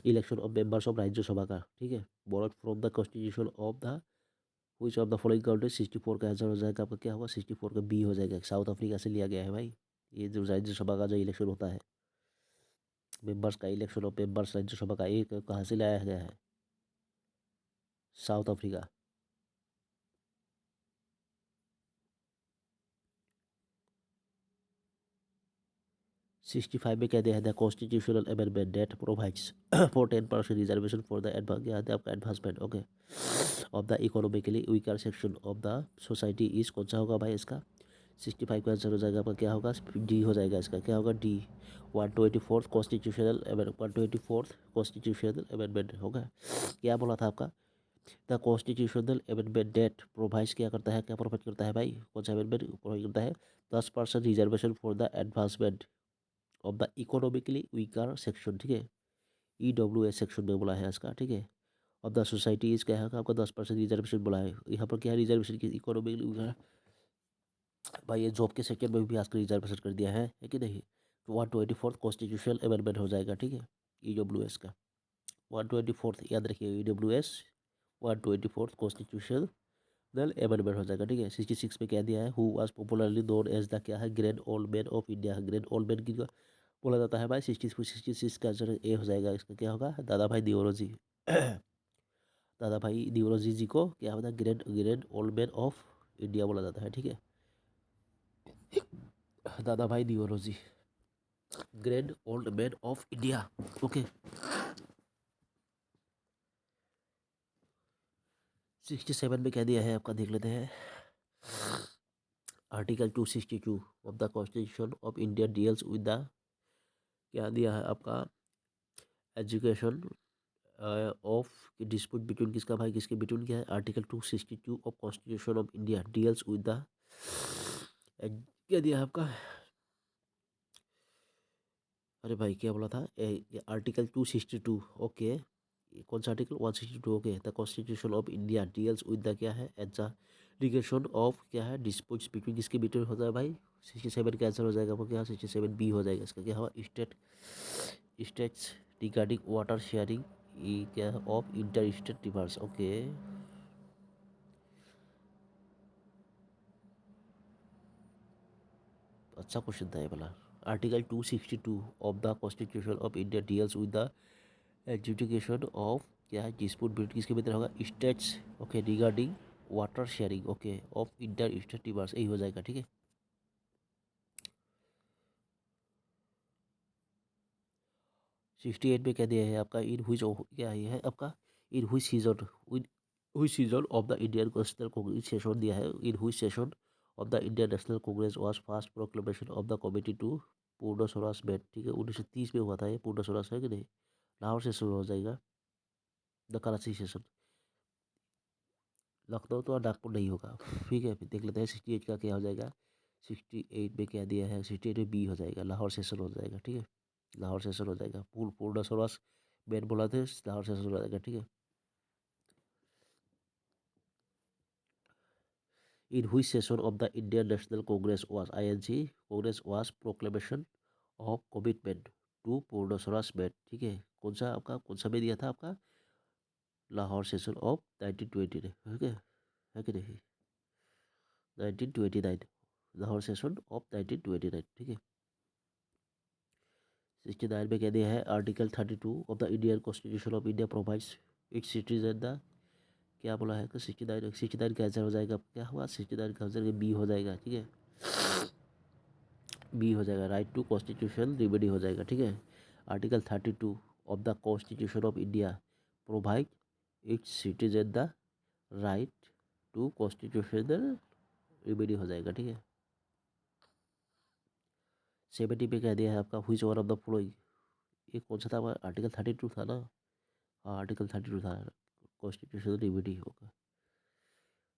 S1: Election of members of Rajya Sabha का, ठीक है। Borrowed from the constitution of the which of the following countries. 64 का आंसर हो जाएगा आपका, क्या होगा 64 का बी हो जाएगा। साउथ अफ्रीका से लिया गया है भाई, ये जो राज्यसभा का जो इलेक्शन होता है, मेंबर्स का इलेक्शन ऑफ मेंबर्स राज्यसभा का, एक कहाँ से लाया गया है? South Africa. सिक्सटी फाइव में कह दिया है the constitutional amendment that provides for 10% reservation for the आपका advancement, okay, of the economically weaker section of the society is, कौन सा होगा भाई इसका? 65 का आंसर हो जाएगा आपका, क्या होगा? डी हो जाएगा इसका, क्या होगा? डी। 124 कॉन्स्टिट्यूशनल अमेंडमेंट होगा। क्या बोला था आपका? The constitutional amendment that provides, क्या करता है, क्या प्रोवाइड करता है भाई? कौन सा अमेंडमेंट प्रोवाइड करता है? 10% reservation for the advancement of the economically weaker section, ठीक है। EWS सेक्शन में बोला है इसका, ठीक है। ऑफ द सोसाइटी इज, क्या है आपका? 10% रिजर्वेशन बोला है यहाँ पर। क्या है रिजर्वेशन की? इकोनॉमिकली वीकर भाई, ये जॉब के सेक्टर में भी आजकल रिजर्वेशन कर दिया है कि नहीं? तो 124 कॉन्स्टिट्यूशनल अमेंडमेंट हो जाएगा, ठीक है, EWS का। 124 याद रखिए, EWS 124 कॉन्स्टिट्यूशनल अमेंडमेंट हो जाएगा, ठीक है। 66 में क्या दिया है? Who was popularly known as the, क्या है? Grand old man of India. Grand old man की बोला जाता है भाई। 66 का आंसर ए हो जाएगा इसका, क्या होगा? दादा भाई दिवरोजी दादा भाई दिवरोजी जी को क्या होता है? Grand grand old man of India बोला जाता है, ठीक है। Dadabhai Naoroji, grand old man of India, okay. 67 में क्या दिया है आपका, देख लेते हैं। Article 262 of the constitution of India deals with the, क्या दिया है आपका? एजुकेशन ऑफ डिस्प्यूट बिटवीन, किसका भाई? किसके बिटवीन? क्या है? Article 262 of constitution of India deals with the, क्या दिया है आपका? अरे भाई क्या बोला था? Article 262, okay. कौन सा article? 162, okay. The constitution of India deals with the, क्या है? एग्जामिनेशन ऑफ, क्या है? डिस्प्यूट्स बिटवीन, किसके बिटवीन होता है भाई? 67 का आंसर हो जाएगा आपको, क्या? 67 बी हो जाएगा इसका, क्या होगा? स्टेट्स रिगार्डिंग वाटर शेयरिंग, क्या है? Of inter state reverse, okay. अच्छा क्वेश्चन था ये वाला। Article 262 of the constitution of India deals with the education of, क्या है? डिस्प्यूट बिटवीन, किसके भीतर होगा? States, okay, regarding water sharing, okay, of inter state reverse, यही हो जाएगा, ठीक है। 68 में क्या दिया है आपका? इन हुई, क्या है आपका? इन which season, which season of the Indian national congress session दिया है। In which session of the Indian national congress was first proclamation of the committee to Purna Swaraj met, ठीक है। 1930 में हुआ था ये पूर्ण स्वराज, है कि नहीं? लाहौर से शुरू हो जाएगा, द कराची सेशन। लखनऊ तो नागपुर नहीं होगा, ठीक है। फिर देख लेते हैं 68 का क्या हो जाएगा। 68 में क्या दिया है? 68 में बी हो जाएगा, लाहौर सेशन हो जाएगा, ठीक है। लाहौर सेशन हो जाएगा, पूर्ण स्वराज मेन बोला थे, लाहौर सेशन हो जाएगा, ठीक है। In which session of the Indian national congress was, INC, congress was proclamation of commitment to Purna Swaraj met, ठीक है। कौन सा आपका, कौन सा में दिया था आपका? लाहौर सेशन ऑफ 1920, ठीक है कि नहीं? 1929, लाहौर सेशन ऑफ 1929, ठीक है। 69 में कह दिया है article 32 of the Indian constitution of India provides it's citizen the, क्या बोला है कि 69 का आंसर हो जाएगा, क्या हुआ? 69 का आंसर बी हो जाएगा, ठीक है। बी हो जाएगा, राइट टू कॉन्स्टिट्यूशन रिमेडी हो जाएगा, ठीक है। Article 32 of the constitution of India provide its citizen the right to constitutional remedy हो जाएगा, ठीक है। 70 पे कह दिया है आपका which one of the following, ये कौन सा था? आर्टिकल 32 था ना? हाँ, आर्टिकल 32 था। कॉन्स्टिट्यूशनल रिमेडी होगा।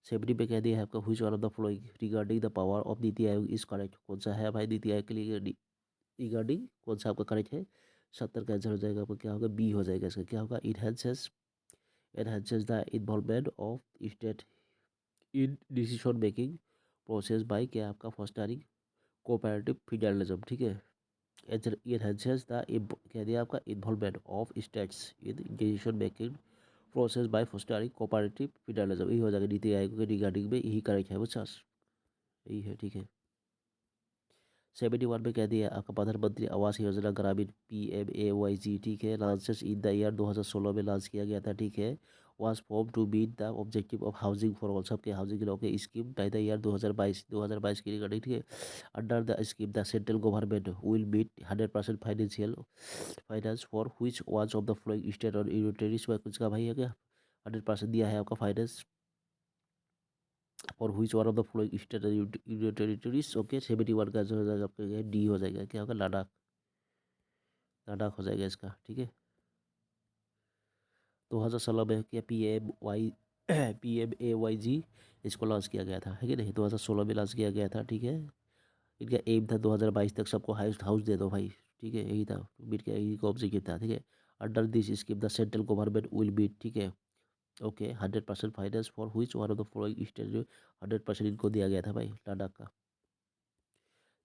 S1: 70 पे कह दिया है आपका which one of the following regarding the power of NITI आयोग इज करेक्ट। कौन सा है भाई नीति आयोग के लिए रिगार्डिंग कौन सा आपका करेक्ट है। 70 का आंसर हो जाएगा आपका क्या होगा, बी हो जाएगा इसका। क्या होगा, enhances the involvement of state in decision making process by क्या आपका फॉस्टरिंग कोऑपरेटिव फेडरलिज्म। ठीक है, enhances द कह दिया आपका involvement of states in decision making process by fostering cooperative federalism. यही हो जाएगा नीति आयोग के रिगार्डिंग में, यही करेक्ट है वो चार्ज, यही है। ठीक है, 71 में कह दिया आपका प्रधानमंत्री आवास योजना ग्रामीण PMAYG। ठीक है, लॉन्चेस इन द ईयर 2016 में लॉन्च किया गया था। ठीक है, was form to meet the objective of housing for all, सबके हाउसिंग के लोगों के स्कीम बाय द ईयर 2022 की रिगार्डिंग। ठीक है, under the scheme the central government will meet 100% financial finance for which one of the following state और union territories. कुछ का भाई है क्या, 100% दिया है आपका फाइनेंस और which one of the following state union territories. Okay, 71 का आंसर हो जाएगा आपका डी हो जाएगा। क्या होगा, लद्दाख, लद्दाख हो जाएगा इसका। ठीक है, 2016 में क्या PMAYG इसको लॉन्च किया गया था, है कि नहीं, 2016 में लॉन्च किया गया था। ठीक है, इनका एम था 2022 तक सबको हाउस हाउस दे दो भाई। ठीक है, यही था बीट का, यही का ऑब्जेक्टिव था। ठीक है, under this scheme the central government will beat. ठीक है, okay, 100% finance for which one of the following state. 100% इनको दिया गया था भाई लद्दाख का।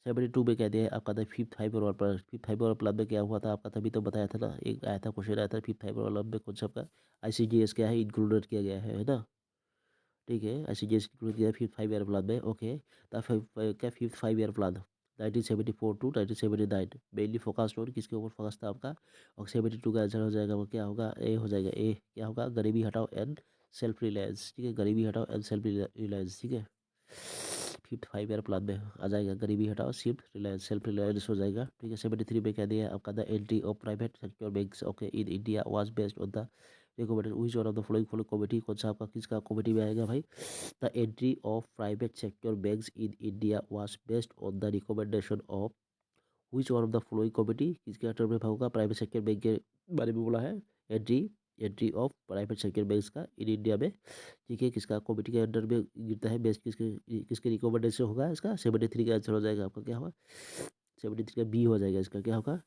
S1: 72 में कह दिया आपका था फिफ्थ फाइबर प्लान में क्या हुआ था आपका, तभी तो बताया था ना, एक आया था क्वेश्चन आया था फिफ्थ फाइबर प्लान में कौन सा आपका ICGS क्या है इंक्लूडेड किया गया है ना। ठीक है, ICGS इंक्लूड किया फिफ्थ 5 ईयर प्लान में। ओके, क्या fifth 5 year plan 1974 to 1979 mainly focused on किसके ऊपर फोकस था आपका। और 72 का आंसर हो जाएगा वो क्या होगा, ए हो जाएगा। ए क्या होगा, गरीबी हटाओ एंड सेल्फ रिलायंस। ठीक है, गरीबी हटाओ एंड सेल्फ रिलायंस। ठीक है, फिफ्थ 5 ईयर प्लान में आ जाएगा गरीबी हटाओ सिर्फ रिलायंस सेल्फ रिलायंस हो जाएगा। ठीक है, 73 में क्या दिया आपका the entry of private sector banks okay in India was based on the recommended which one of the following committee. कौन सा आपका किसका कमेटी में आएगा भाई, the entry of private sector banks in India was based on the recommendation of which one of the following committee. किसके under में होगा, प्राइवेट सेक्टर बैंक के बारे में बोला है। Entry entry of private sector banks का इन इंडिया में। ठीक है, किसका कमेटी के अंडर में गिरता है, बेस्ट किसके किसके रिकमेंडेशन होगा इसका। 73 का आंसर हो जाएगा आपका क्या होगा, 73 का बी हो जाएगा इसका। क्या होगा,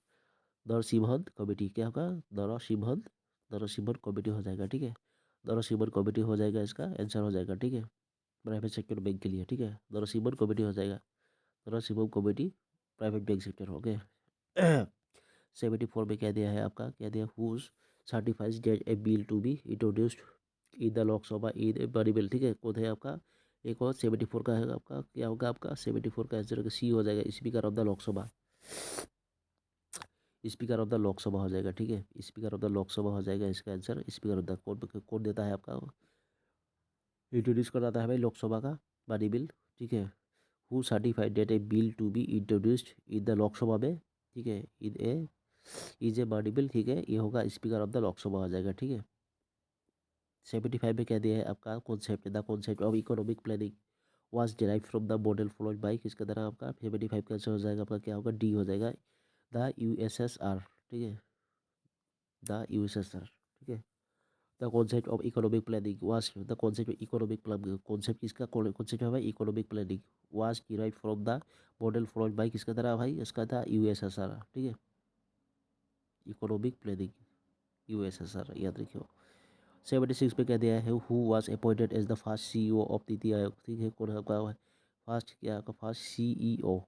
S1: नरसिम्हन कमेटी। क्या होगा, नरसिम्हन नरसिम्हन कमेटी हो जाएगा। ठीक है, नरसिम्हन कमेटी हो जाएगा इसका आंसर हो जाएगा। ठीक है, प्राइवेट सेक्टर बैंक के लिए। ठीक है, नरसिम्हन कमेटी हो जाएगा, Narasimhan committee private bank sector हो गए। 74 में क्या दिया है आपका, क्या दिया who certifies that a bill to be introduced in the Lok Sabha in a बड़ी बिल। ठीक है, कौन है आपका, एक और 74 का है आपका क्या होगा, आपका 74 का आंसर सी हो जाएगा, speaker of the Lok Sabha. Speaker of the Lok Sabha हो जाएगा। ठीक है, स्पीकर ऑफ द लोकसभा हो जाएगा इसका आंसर। स्पीकर ऑफ द कौन देता है आपका, इंट्रोड्यूस कराता है भाई लोकसभा का बड़ी बिल। ठीक है, who certified that a bill to be introduced in the Lok Sabha में। ठीक है, in a is a body bill. ठीक है, ये होगा स्पीकर ऑफ द लोकसभा हो जाएगा। ठीक है, 75 में क्या दिया है आपका concept, the concept of economic planning was derive from the model followed by. किसके द्वारा आपका 75 का आंसर हो जाएगा आपका क्या होगा, डी हो जाएगा, द USSR। ठीक है, द USSR। ठीक है, the concept of economic planning was the concept of economic planning, concept किसका कॉन्सेप्ट है भाई, economic planning was derive from the model followed by. किसका द्वारा भाई, इसका था USSR। ठीक है, इकोनॉमिक प्लानिंग USSR याद रखियो। 76 पे कह दिया है who was appointed as the first CEO of NITI Aayog. ठीक है, कौन का फर्स्ट क्या का फर्स्ट CEO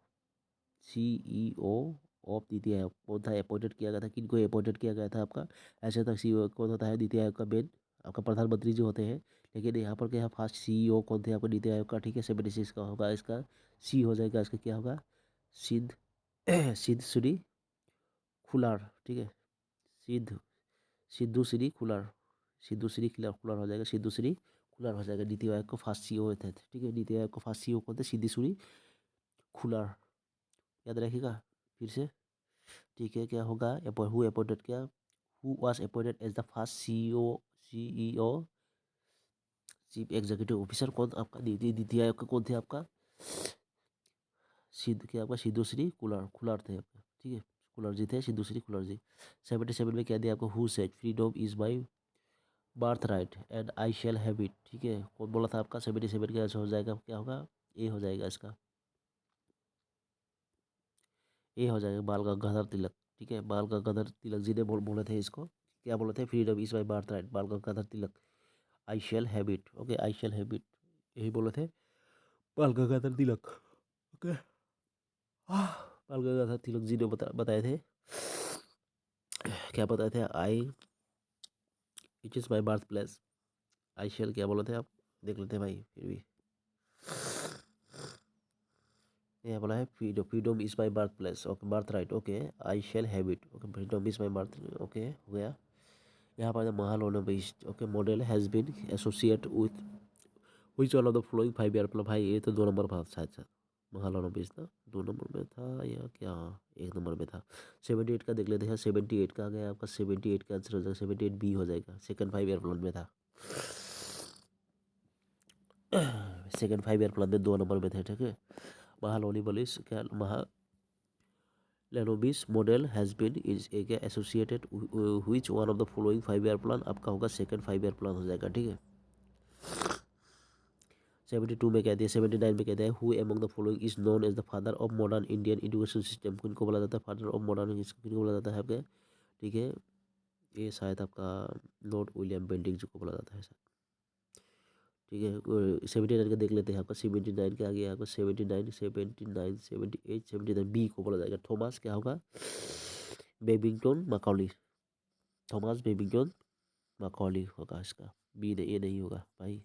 S1: ऑफ नीति आयोग कौन था, अपॉइंटेड किया गया था, किनको अपॉइंटेड किया गया था आपका। ऐसे तक CEO कौन होता है नीति आयोग का मेन, आपका प्रधानमंत्री जो होते हैं। लेकिन यहाँ पर क्या फर्स्ट CEO कौन थे आपका नीति आयोग का। ठीक है, 76 का होगा इसका सी हो जाएगा, इसका क्या होगा, सिद्ध सिद्ध श्री खुलार। ठीक है, सिद्ध सिद्धू श्री खुलार, सिद्धू श्री खुलार हो जाएगा, सिद्धू श्री खुलार हो जाएगा। नीति आयोग को फर्स्ट CEO थे। ठीक है, नीति आयोग को फर्स्ट CEO कौन थे, सिद्धू श्री खुलार, याद रखिएगा फिर से। ठीक है, क्या होगा, हु अपॉइंटेड क्या, who was appointed as the first CEO chief executive officer कौन आपका नीति आयोग का कौन थे आपका, सिद्ध क्या आपका सिद्धू श्री खुलार खुलार थे आपका। ठीक है, खुलार जी थे, सिद्धू श्री खुलार जी। 77 में क्या दिया आपको, who said freedom is my birth right and I shall have it, ठीक है। कौन बोला था आपका 77 का आंसर हो जाएगा, क्या होगा, ए हो जाएगा इसका, ए हो जाएगा बाल गंगाधर तिलक, ठीक है। बाल गंगाधर तिलक जी ने बोले थे इसको, क्या बोले थे, freedom is my birth right, Bal Gangadhar Tilak, I shall have it, okay, I shall have it, यही बोले थे बाल गंगाधर तिलक, ओके। बाल गंगाधर तिलक जी ने बताए थे, क्या बताए थे, I it is my birth place, I shall क्या बोले थे आप, देख लेते हैं भाई फिर भी, ये बोला है freedom, freedom is my birth place, okay, birth right, okay, I shall have it, okay, freedom is my birth, okay, हो गया। यहाँ पर Mahalanobis based, okay, model has been associate with which one of the following 5 year plan, भाई ये तो 2 number पर शायद शायद महालोना बेस्ड था, 2 नंबर में था या क्या, 1 नंबर में था। 78 का देख लेते हैं, 78 का आ गया आपका, 78 का आंसर हो जाएगा, 78 बी हो जाएगा, सेकंड 5 ईयर प्लान में था, सेकंड 5 ईयर प्लान में 2 नंबर में थे, ठीक है। महालोनी बलिस क्या Mahalanobis model has been is associated which one of the following 5 year plan, आपका होगा सेकंड 5 ईयर प्लान हो जाएगा, ठीक है। 72 में कह दिया, 79 में कह दिया who among the following is known as the father of modern Indian education system, किनको बोला जाता है फादर ऑफ मॉडर्न, किनको बोला जाता है आपके, ठीक है। ये शायद आपका लॉर्ड विलियम बेंटिक जी को बोला जाता है शायद, ठीक है। 79 का देख लेते हैं आपका, 79 का आ गया आपका, 79 79 78 79 बी को बोला जाएगा, थॉमस क्या होगा, बेबिंगटन मैकॉली, थॉमस बेबिंगटन मैकॉली होगा इसका, बी नहीं, ये नहीं होगा भाई,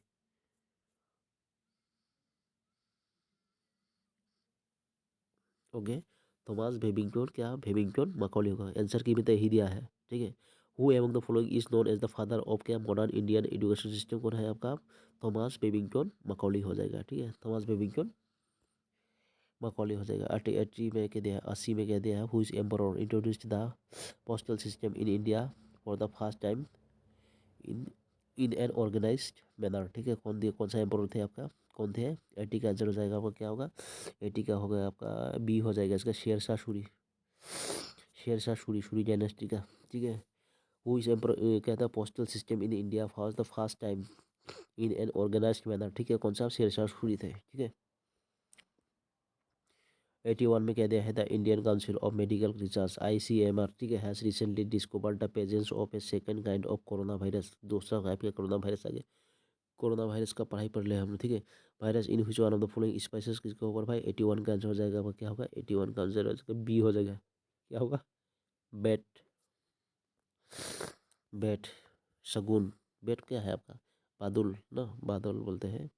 S1: ओके। थॉमस बेबिंगटन क्या, बेबिंगटन मैकॉली होगा, आंसर की भी तो यही दिया है, ठीक है। Who among the following is known as the father of क्या मॉडर्न इंडियन एजुकेशन सिस्टम, कौन है आपका, थॉमस बेबिंगटन मैकॉली हो जाएगा, ठीक है, थॉमस बेबिंगटन मैकॉली हो जाएगा। 80 में कह दिया, 80 में कह दिया है who is emperor introduced the postal system in India for the first time in in an organized manner, ठीक है। कौन सा एम्परर थे आपका, कौन थे, 80 का आंसर हो जाएगा आपका, क्या होगा, 80 का होगा आपका बी हो जाएगा इसका, शेरशाह सूरी, शेरशाह सूरी, सूरी डायनेस्टी का, ठीक है। हु इज एम्परर कहता है postal system in India for the first time in an organized manner, ठीक है, कौन सा, शेरशाह सूरी थे, ठीक है। 81 में कह दिया है the Indian council of medical research ICMR, ठीक है, has recently discovered the presence of A second kind of corona virus, दूसरा टाइप का कोरोना वायरस आ गया, कोरोना वायरस का पढ़ाई पढ़ लिया हम, ठीक है। Virus in which one of the following spices, किसके ऊपर भाई, 81 का आंसर हो जाएगा आपका, क्या होगा, 81 का आंसर हो जाएगा बी हो जाएगा, क्या होगा, बैट, बैट, शगुन, बैट क्या है आपका, बादुल ना, बादल बोलते हैं,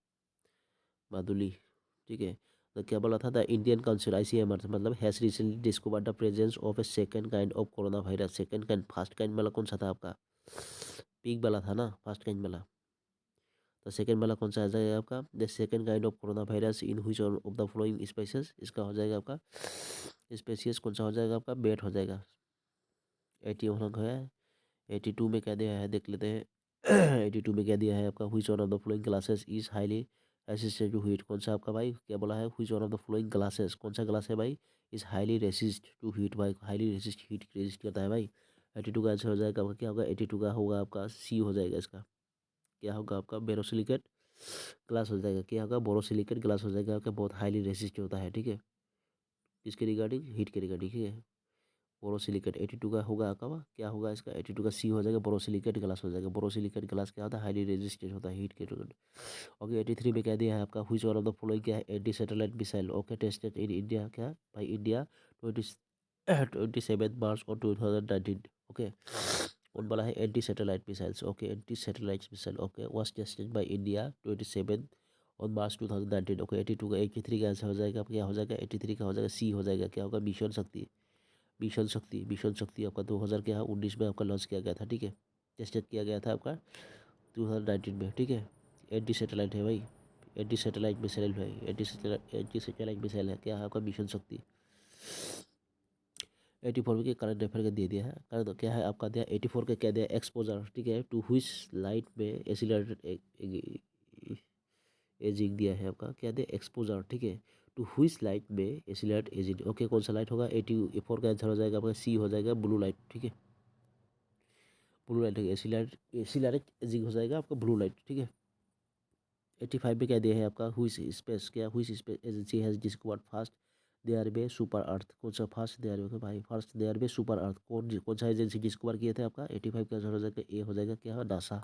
S1: बादुली, ठीक है। तो क्या बोला था, द इंडियन काउंसिल ICMR मतलब has recently discovered the presence of A second kind of corona virus, second kind, first kind वाला कौन सा था आपका, पीक वाला था ना, फर्स्ट काइंड वाला, तो सेकंड वाला कौन सा आ जाएगा आपका, the second kind of corona virus in which of the following species, इसका हो जाएगा आपका स्पेसीज कौन सा हो जाएगा आपका, बेट हो जाएगा, 81 है। 82 में क्या दिया है देख लेते हैं, 82 में क्या दिया है आपका, which one of the following glasses is highly resistant to heat, कौन सा आपका भाई, क्या बोला है, which one of the following glasses, कौन सा ग्लास है भाई, is highly resist to heat, भाई हाईली रेसिस्ट हीट रेजिस्ट करता है भाई। 82 का आंसर हो जाएगा आपका, क्या होगा, 82 का होगा आपका सी हो जाएगा इसका, क्या होगा आपका, बोरोसिलिकेट ग्लास हो जाएगा, क्या होगा, बोरोसिलिकेट ग्लास हो जाएगा आपका, बहुत हाईली रेसिस्ट होता है, ठीक है, किसके रिगार्डिंग, हीट के रिगार्डिंग, ठीक है। बोरोसिलिकेट 82 का होगा आपका, क्या होगा इसका, 82 का सी हो जाएगा, बोरोसिलिकेट ग्लास हो जाएगा, बोरोसिलिकेट ग्लास क्या होता है, हाईली रेजिस्टेंट होता है हीट के रिगार्डिंग, ओके। 83 में कह दिया है आपका which one of the following क्या है, anti satellite missile, okay, tested in India, क्या भाई, इंडिया 27 मार्च और 2019, ओके, कौन वाला है, anti satellite missiles, okay, anti satellite missile, okay, was tested by India 27 March 2019, okay. 82 का 83 का आंसर हो जाएगा, क्या हो जाएगा, 83 का हो जाएगा सी हो जाएगा, क्या होगा, मिशन शक्ति, मिशन शक्ति, मिशन शक्ति आपका 2000 क्या 19 में आपका लॉन्च किया गया था, ठीक है, टेस्टेड किया गया था आपका 2019 में, ठीक है। एंटी सैटेलाइट है भाई, एंटी सैटेलाइट मिसाइल है, एंटी सैटेलाइट मिसाइल है, क्या है आपका, मिशन शक्ति। 84 में करंट अफेयर का दे दिया है, करंट क्या है आपका दिया, 84 का क्या दिया, एक्सपोजर, ठीक है, टू हुइच लाइट में एसिलेटेड एजिंग दिया है आपका, क्या दिया, एक्सपोजर, ठीक है, टू हुइच लाइट में एसिलेट एजिंग, ओके, कौन सा लाइट होगा, 84 का आंसर हो जाएगा आपका सी हो जाएगा, ब्लू लाइट, ठीक है, blue light AC light ageing हो जाएगा आपका ब्लू लाइट, ठीक है। 85 में क्या दिया है आपका, which space agency has discovered fast there be super earth. कौन सा फास्ट देयर बे भाई, fast there be super earth कौन सा एजेंसी डिस्कवर किए थे आपका। 85 का आंसर हो जाएगा ए हो जाएगा क्या, नासा,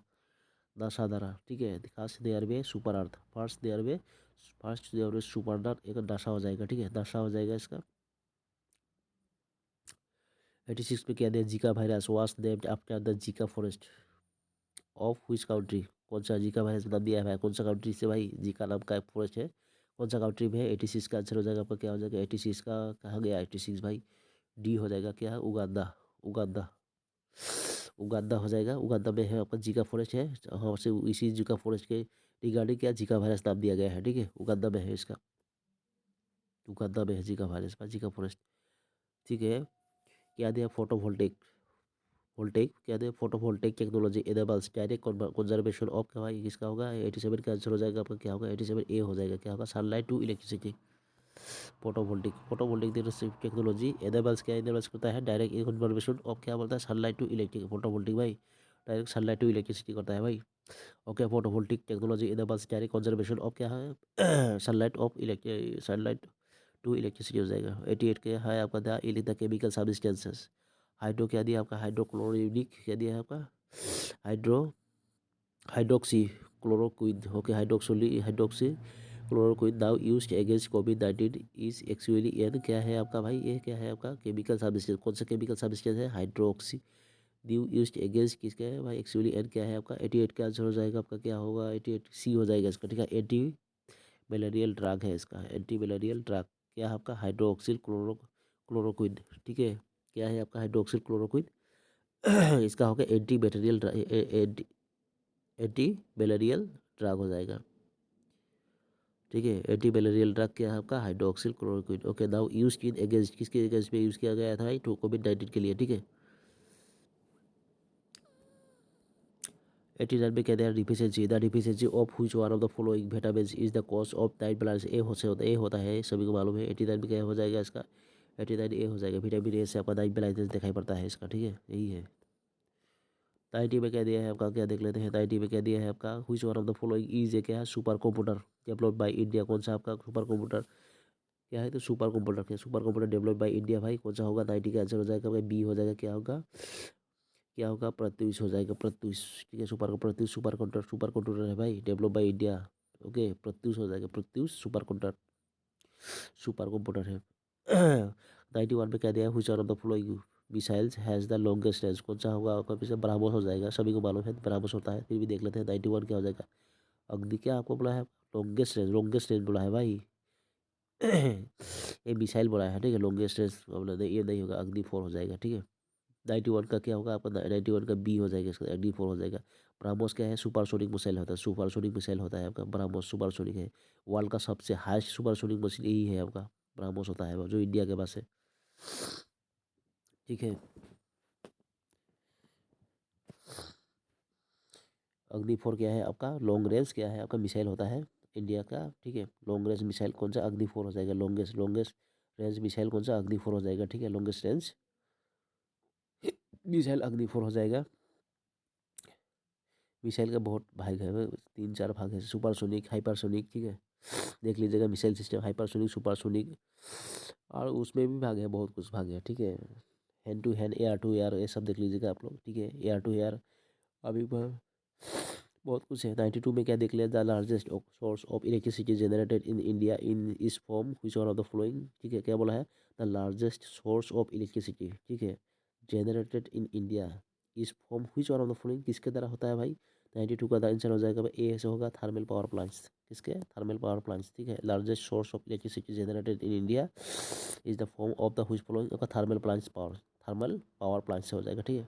S1: नासा द्वारा, ठीक है। Fast there be super earth, fast there be super earth एक नासा हो जाएगा, ठीक है, नासा हो जाएगा इसका। 86 में क्या दिया, Zika virus was named after the Zika forest of which country. कौन सा जीका वायरस नाम दिया है भाई, कौन सा कंट्री से भाई, जीका नाम का एक फॉरेस्ट है, कौन सा कंट्री में है। 86 का आंसर हो जाएगा आपका क्या हो जाएगा, 86 का कहाँ गया 86 भाई, डी हो जाएगा क्या, उगांडा, उगांडा, उगांडा हो जाएगा। उगांडा में है आपका जीका फॉरेस्ट है, हाँ से इसी जीका फॉरेस्ट के रिगार्डिंग क्या जीका वायरस नाम दिया गया है, ठीक है। उगांडा में है इसका, उगांडा में है जीका वायरस का जीका फॉरेस्ट, ठीक है। क्या दिया, वोल्टेक क्या दे, photovoltaic technology enables direct conservation of क्या भाई, किसका होगा 87 का आंसर हो जाएगा आपका क्या होगा, 87 ए हो जाएगा क्या होगा, sunlight to electricity. Photovoltaic technology enables क्या एनेबल्स करता है, डायरेक्ट कन्वर्मेशन ऑफ क्या बोलता है, सनलाइट टू इलेक्ट्रिक, फोटोवोल्टेक भाई डायरेक्ट सनलाइट टू इलेक्ट्रिसिटी करता है भाई। Okay, photovoltaic technology enables direct conservation of क्या है सनलाइट टू इलेक्ट्रिसिटी हो जाएगा। 88 के है आपका द केमिकल सब्सटेंसेस, हाइड्रो क्या दिया आपका, हाइड्रोक्लोरिक क्या दिया है आपका, hydro hydroxy chloroquine, okay, hydroxy chloroquine now used against covid is actually an क्या है आपका भाई, ये क्या है आपका केमिकल सब्सटेंस, कौन सा केमिकल सब्सटेंस है, हाइड्रोक्सी न्यू यूज्ड अगेंस्ट किसका है भाई, एक्चुअली एन क्या है आपका। 88 का आंसर हो जाएगा आपका क्या होगा, 88 सी हो जाएगा इसका, ठीक है। एंटी मलेरियल ड्रग है इसका, एंटी मलेरियल ड्रग क्या है आपका, हाइड्रोक्सिल क्लोरोक्विन, ठीक है। क्या है आपका हाइड्रोक्सिल क्लोरोक्विन इसका होगा एंटी मलेरियल ड्रग हो जाएगा, ठीक है। एंटी मलेरियल ड्रग क्या है आपका, hydroxyl chloroquine. Okay, now use in against किसके अगेंस्ट में यूज किया गया था तो कोविड-19 के लिए, ठीक है। 89 में कहते हैं deficiency of which one of the following vitamin is the cause of night blindness. A होता है सभी को मालूम है। 89 में क्या हो जाएगा इसका, 89 ए हो जाएगा, विटामिन ए से आपका नाइट ब्लाइंडनेस दिखाई पड़ता है इसका, ठीक है, यही है। 90 में क्या दिया है आपका, क्या देख लेते हैं। 90 में क्या दिया है आपका, which one of the following is a क्या है, super computer developed by India. कौन सा आपका सुपर कंप्यूटर क्या है, तो super computer developed by India भाई कौन सा होगा। 90 का आंसर हो जाएगा भाई बी हो जाएगा क्या होगा, क्या होगा, प्रत्युष हो जाएगा, प्रत्युष, ठीक है। प्रत्युष सुपर कंप्यूटर है भाई, develop by India, okay, Pratyush हो जाएगा, प्रत्युष सुपर कंप्यूटर है। 91 में क्या दिया है, which one of the following missiles has the longest range. कौन सा होगा आपका पीछे, ब्रह्मोस हो जाएगा, सभी को मालूम है ब्रह्मोस होता है, फिर भी देख लेते हैं। 91 क्या हो जाएगा, अग्नि क्या आपको बोला है, लॉन्गेस्ट रेंज बोला है भाई ये मिसाइल बोला है, ठीक है, लॉन्गेस्ट रेंज बोला ये नहीं होगा, अग्नि 4 हो जाएगा, ठीक है। 91 का क्या होगा आपका, 91 का बी हो जाएगा इसका, अग्नि 4 हो जाएगा। ब्रह्मोस क्या है, सुपरसोनिक मिसाइल होता है, सुपरसोनिक मिसाइल होता है आपका ब्रह्मोस, सुपरसोनिक है। वर्ल्ड का सबसे हाईएस्ट सुपरसोनिक मशीन यही है आपका, ब्रह्मोस होता है जो इंडिया के पास है, ठीक है। अग्नि 4 क्या है आपका, लॉन्ग रेंज क्या है आपका मिसाइल होता है इंडिया का, ठीक है। लॉन्ग रेंज मिसाइल कौन सा, अग्नि 4 हो जाएगा, लॉन्गेस्ट रेंज मिसाइल कौन सा, अग्नि 4 हो जाएगा, ठीक है। लॉन्गेस्ट रेंज मिसाइल अग्नि 4 हो जाएगा। मिसाइल का बहुत भाग है, 3-4 भाग है, सुपरसोनिक, हाइपरसोनिक, ठीक है, देख लीजिएगा मिसाइल सिस्टम, हाइपरसोनिक, सुपरसोनिक, और उसमें भी भाग है, बहुत कुछ भाग है, ठीक है। Hand to hand, air to air, ये सब देख लीजिएगा आप लोग, ठीक है, एयर टू एयर, अभी बहुत कुछ है। 92 में क्या देख लिया, the largest source of electricity generated in India in is from which one of the following, ठीक है, क्या बोला है, the largest source of electricity, ठीक है, generated in India is from which one of the following किसके द्वारा होता है भाई। 92 का आंसर हो जाएगा भाई ए से होगा, थर्मल पावर प्लांट्स, किसके, थर्मल पावर प्लांट्स, ठीक है। Largest source of electricity generated in India is the form of the which following आपका थर्मल पावर प्लांट्स से हो जाएगा, ठीक है।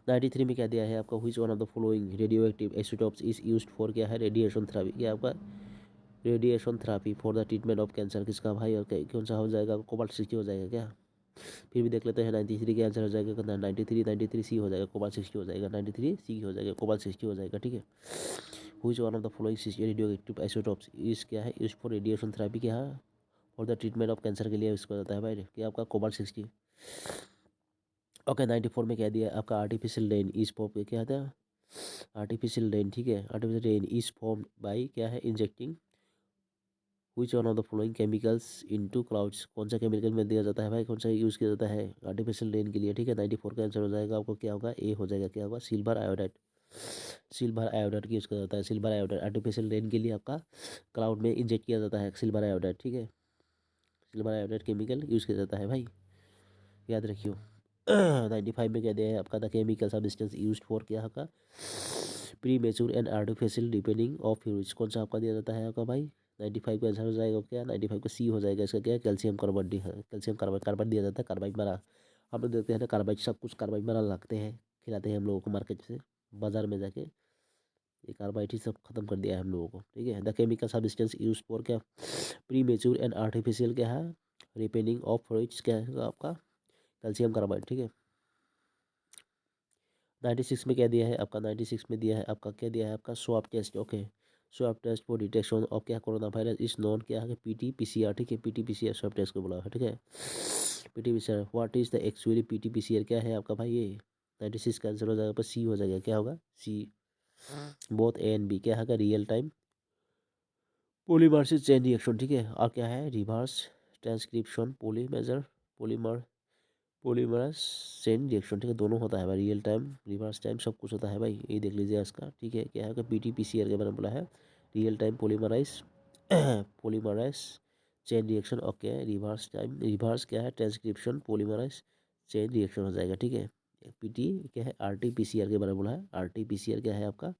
S1: 93 में क्या दिया है आपका, which one of the following radio active isotopes is used for क्या है, रेडिएशन थेरेपी, क्या आपका radiation therapy for the treatment of cancer, किसका भाई, और कौन सा हो जाएगा, कोबाल्ट 60 हो जाएगा क्या। फिर भी देख लेते हैं। 93 का आंसर हो जाएगा कितना, 93 सी हो जाएगा, कोबाल्ट 60 हो जाएगा, 93 सी हो जाएगा, कोबाल्ट 60 हो जाएगा, ठीक है। Which one of the following radio active isotopes is क्या है, यूज फॉर रेडिएशन थेरेपी, क्या है for the treatment of cancer के लिए इसको जाता है भाई, क्या आपका कोबाल्ट 60। ओके 94 में कह दिया आपका आर्टिफिशियल रेन इज फॉर्म क्या था, आर्टिफिशियल रेन, ठीक है, artificial rain is form by क्या है, injecting which one of the following chemicals into clouds, कौन सा केमिकल में दिया जाता है भाई, कौन सा यूज़ किया जाता है आर्टिफिशियल रेन के लिए, ठीक है। 94 का आंसर हो जाएगा आपको क्या होगा, ए हो जाएगा, क्या होगा, सिल्वर आयोडाइड, सिल्वर आयोडाइड की यूज़ किया जाता है, सिल्वर आयोडाइड आर्टिफिशियल रेन के लिए आपका क्लाउड में इंजेक्ट किया जाता है सिल्वर आयोडाइड, ठीक है, सिल्वर आयोडाइड केमिकल यूज़ किया जाता है भाई, याद रखियो। 95 में क्या दिया है आपका, the chemical substance used for क्या आपका, pre mature and artificial depending of use, कौन सा आपका दिया जाता है आपका भाई, 95 का आंसर हो जाएगा क्या, 95 का सी हो जाएगा, इसका क्या है, कैल्शियम कार्बोनेट है, कैल्शियम कार्बन, कार्बन दिया जाता है, कार्बाइड मारा, हम लोग देखते हैं ना कार्बाइड, सब कुछ कार्बाइड मारा लगते हैं, खिलाते हैं हम लोगों को मार्केट से, बाजार में जाके, ये कार्बाइड ही सब खत्म कर दिया है हम लोगों को, ठीक है। The chemical substance use for क्या, प्री मेच्योर एंड आर्टिफिशियल क्या है, रिपेनिंग ऑफ फ्रूट्स क्या है आपका, कैल्शियम कार्बाइड, ठीक है। 96 में क्या दिया है आपका, 96 में दिया है आपका, क्या दिया है आपका, swab test, okay, swab test for detection of क्या, कोरोना वायरस इज नॉन क्या है, पीटी पीसीआर, ठीक है, पीटी पीसीआर स्वैब टेस्ट को बोला है, ठीक है, PT PCR, what is the actually PT PCR क्या है आपका भाई, ये 96 का आंसर हो जाएगा, पर सी हो जाएगा, क्या होगा, C, both A and B क्या है, real time polymerase chain reaction, ठीक है, और क्या है, reverse transcription polymerase polymer polymerase chain reaction, ठीक है, दोनों होता है भाई, रियल टाइम रिवर्स टाइम सब कुछ होता है भाई, ये देख लीजिए इसका, ठीक है, क्या है कि पीटी पीसीआर के बारे में बोला है, real time polymerize polymerize chain reaction, okay, reverse time reverse क्या है, ट्रांसक्रिप्शन पॉलीमराइज चेन रिएक्शन हो जाएगा, ठीक है। पीटी क्या है, आरटी पीसीआर के बारे में बोला है, आरटी पीसीआर क्या है आपका,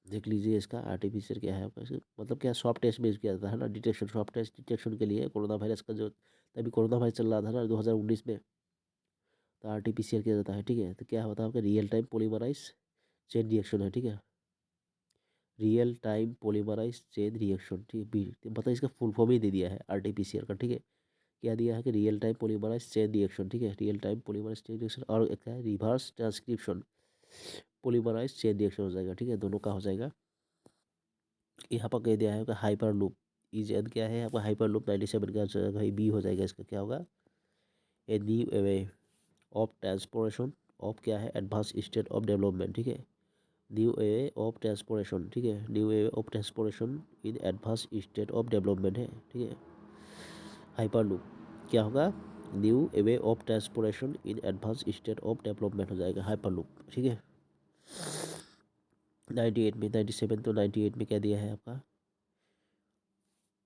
S1: देख लीजिए इसका आर्टिफिशियल क्या है आपका, मतलब क्या सॉफ्ट टेस्ट में यूज़ किया जाता है ना, डिटेक्शन सॉफ्ट टेस्ट डिटेक्शन के लिए कोरोना वायरस का जो, तभी कोरोना वायरस चल रहा था ना 2019 में, तो आरटीपीसीआर किया जाता है, ठीक है, तो क्या होता है आपका, real time polymerize chain reaction है, ठीक है, real time polymerize chain reaction, ठीक है, मतलब इसका फुल फॉर्म ही दे दिया है आरटीपीसीआर का, ठीक है, क्या दिया है कि real time polymerize chain reaction, ठीक है, real time polymerize chain reaction, और एक है reverse transcription polymerize chain reaction हो जाएगा, ठीक है, दोनों का हो जाएगा। यहाँ पर कह दिया है हाइपर लूप इज एन क्या है आपका, हाइपर लूप 97 का आंसर भाई बी हो जाएगा, इसका क्या होगा, a new way of transportation of क्या है, एडवांस स्टेट ऑफ डेवलपमेंट, ठीक है, न्यू वे ऑफ ट्रांसपोर्टेशन, ठीक है, new way of transportation in advance state of development है, ठीक है, हाइपर लूप क्या होगा, new way of transportation in advance state of development हो जाएगा हाइपर लूप, ठीक है। 98 में, 97 तो 98 में क्या दिया है आपका,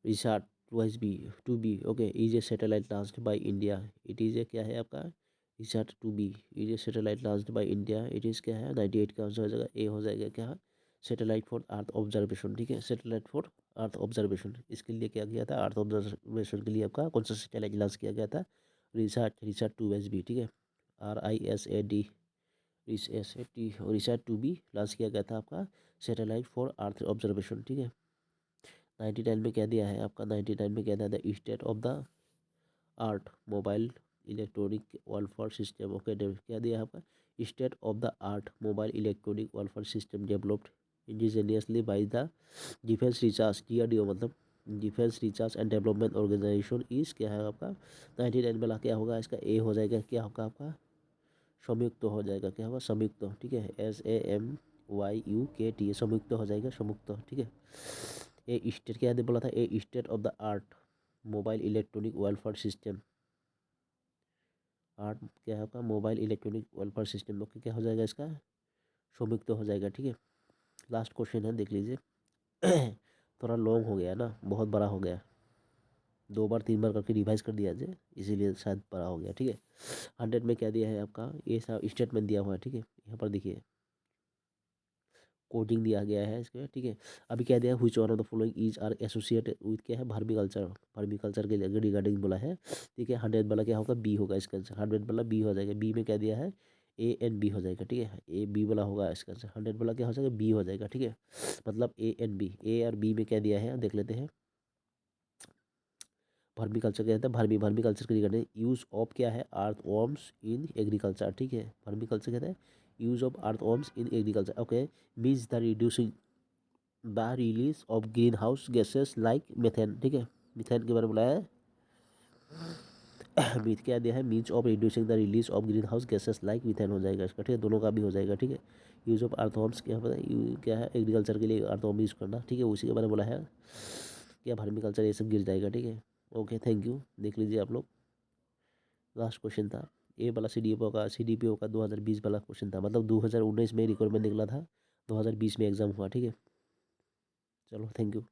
S1: RISAT wise B to B, okay, is a satellite launched by India, it is a क्या है आपका, RISAT to B is a satellite launched by India, it is क्या है, 98 का आंसर हो जाएगा, ए हो जाएगा क्या, सैटेलाइट फॉर अर्थ ऑब्जर्वेशन, ठीक है, सैटेलाइट फॉर अर्थ ऑब्जर्वेशन, इसके लिए क्या किया था, अर्थ ऑब्जर्वेशन के लिए आपका कौन सा सैटेलाइट लॉन्च किया गया था, RISAT RISAT to S B, ठीक है, RISAD RISAT RISAT to B launch किया गया था आपका सैटेलाइट फॉर अर्थ ऑब्जर्वेशन, ठीक है। 99 में क्या दिया है आपका, 99 में क्या दिया था, state of the art mobile electronic warfare system, okay, क्या दिया है आपका, state of the art mobile electronic warfare system developed indigenously by the defence research, DRDO मतलब defence research and development organisation इस क्या है आपका, 99 वाला क्या होगा, इसका ए हो जाएगा, क्या होगा आपका, संयुक्त हो जाएगा, क्या होगा, संयुक्त, ठीक है, SAMYUKT संयुक्त हो जाएगा, संयुक्त, ठीक है। ए स्टेट क्या बोला था, a state of the art mobile electronic welfare system, art क्या है आपका, mobile electronic welfare system, okay, क्या हो जाएगा इसका, संयुक्त हो जाएगा, ठीक है। लास्ट क्वेश्चन है, देख लीजिए। थोड़ा लॉन्ग हो गया ना, बहुत बड़ा हो गया, 2 बार 3 बार करके रिवाइज कर दिया जाए, इसीलिए शायद बड़ा हो गया, ठीक है। 100 में क्या दिया है आपका, ये सब स्टेटमेंट दिया हुआ है, ठीक है, यहाँ पर देखिए कोडिंग दिया गया है इसके, ठीक है। अभी क्या दिया है, which one of the following is are associated with क्या है, वर्मिकल्चर, वर्मिकल्चर के रिगार्डिंग बोला है, ठीक है। 100 वाला क्या होगा, बी होगा इसका आंसर, 100 वाला बी हो जाएगा, बी में क्या दिया है, ए एंड बी हो जाएगा, ठीक है, ए बी वाला होगा इसका आंसर, 100 वाला क्या हो जाएगा, बी हो जाएगा, ठीक है, मतलब ए एंड बी, ए और बी में क्या दिया है देख लेते हैं। वर्मिकल्चर क्या होता है, वर्मिकल्चर के रिगार्डिंग यूज ऑफ क्या है, अर्थ वॉर्म्स इन एग्रीकल्चर, ठीक है, वर्मिकल्चर कहता है use of earth worms in agriculture, okay, means the reducing the release of green house gases like methane, ठीक है, मिथेन के बारे में बोला है, मीथ क्या दिया है, means of reducing the release of green house gases like methane हो जाएगा इसका, ठीक है, दोनों का भी हो जाएगा, ठीक है। यूज ऑफ अर्थवॉर्म्स क्या पता है, क्या है एग्रीकल्चर के लिए अर्थवॉर्म यूज़ करना, ठीक है, उसी के बारे में बोला है क्या वर्मीकल्चर ये सब गिर जाएगा, ठीक है। ओके थैंक यू, देख लीजिए आप लोग, लास्ट क्वेश्चन था ये वाला, सी डी पी ओ का 2020 वाला क्वेश्चन था, मतलब 2019 में रिक्वायरमेंट निकला था, 2020 में एग्जाम हुआ, ठीक है। चलो थैंक यू।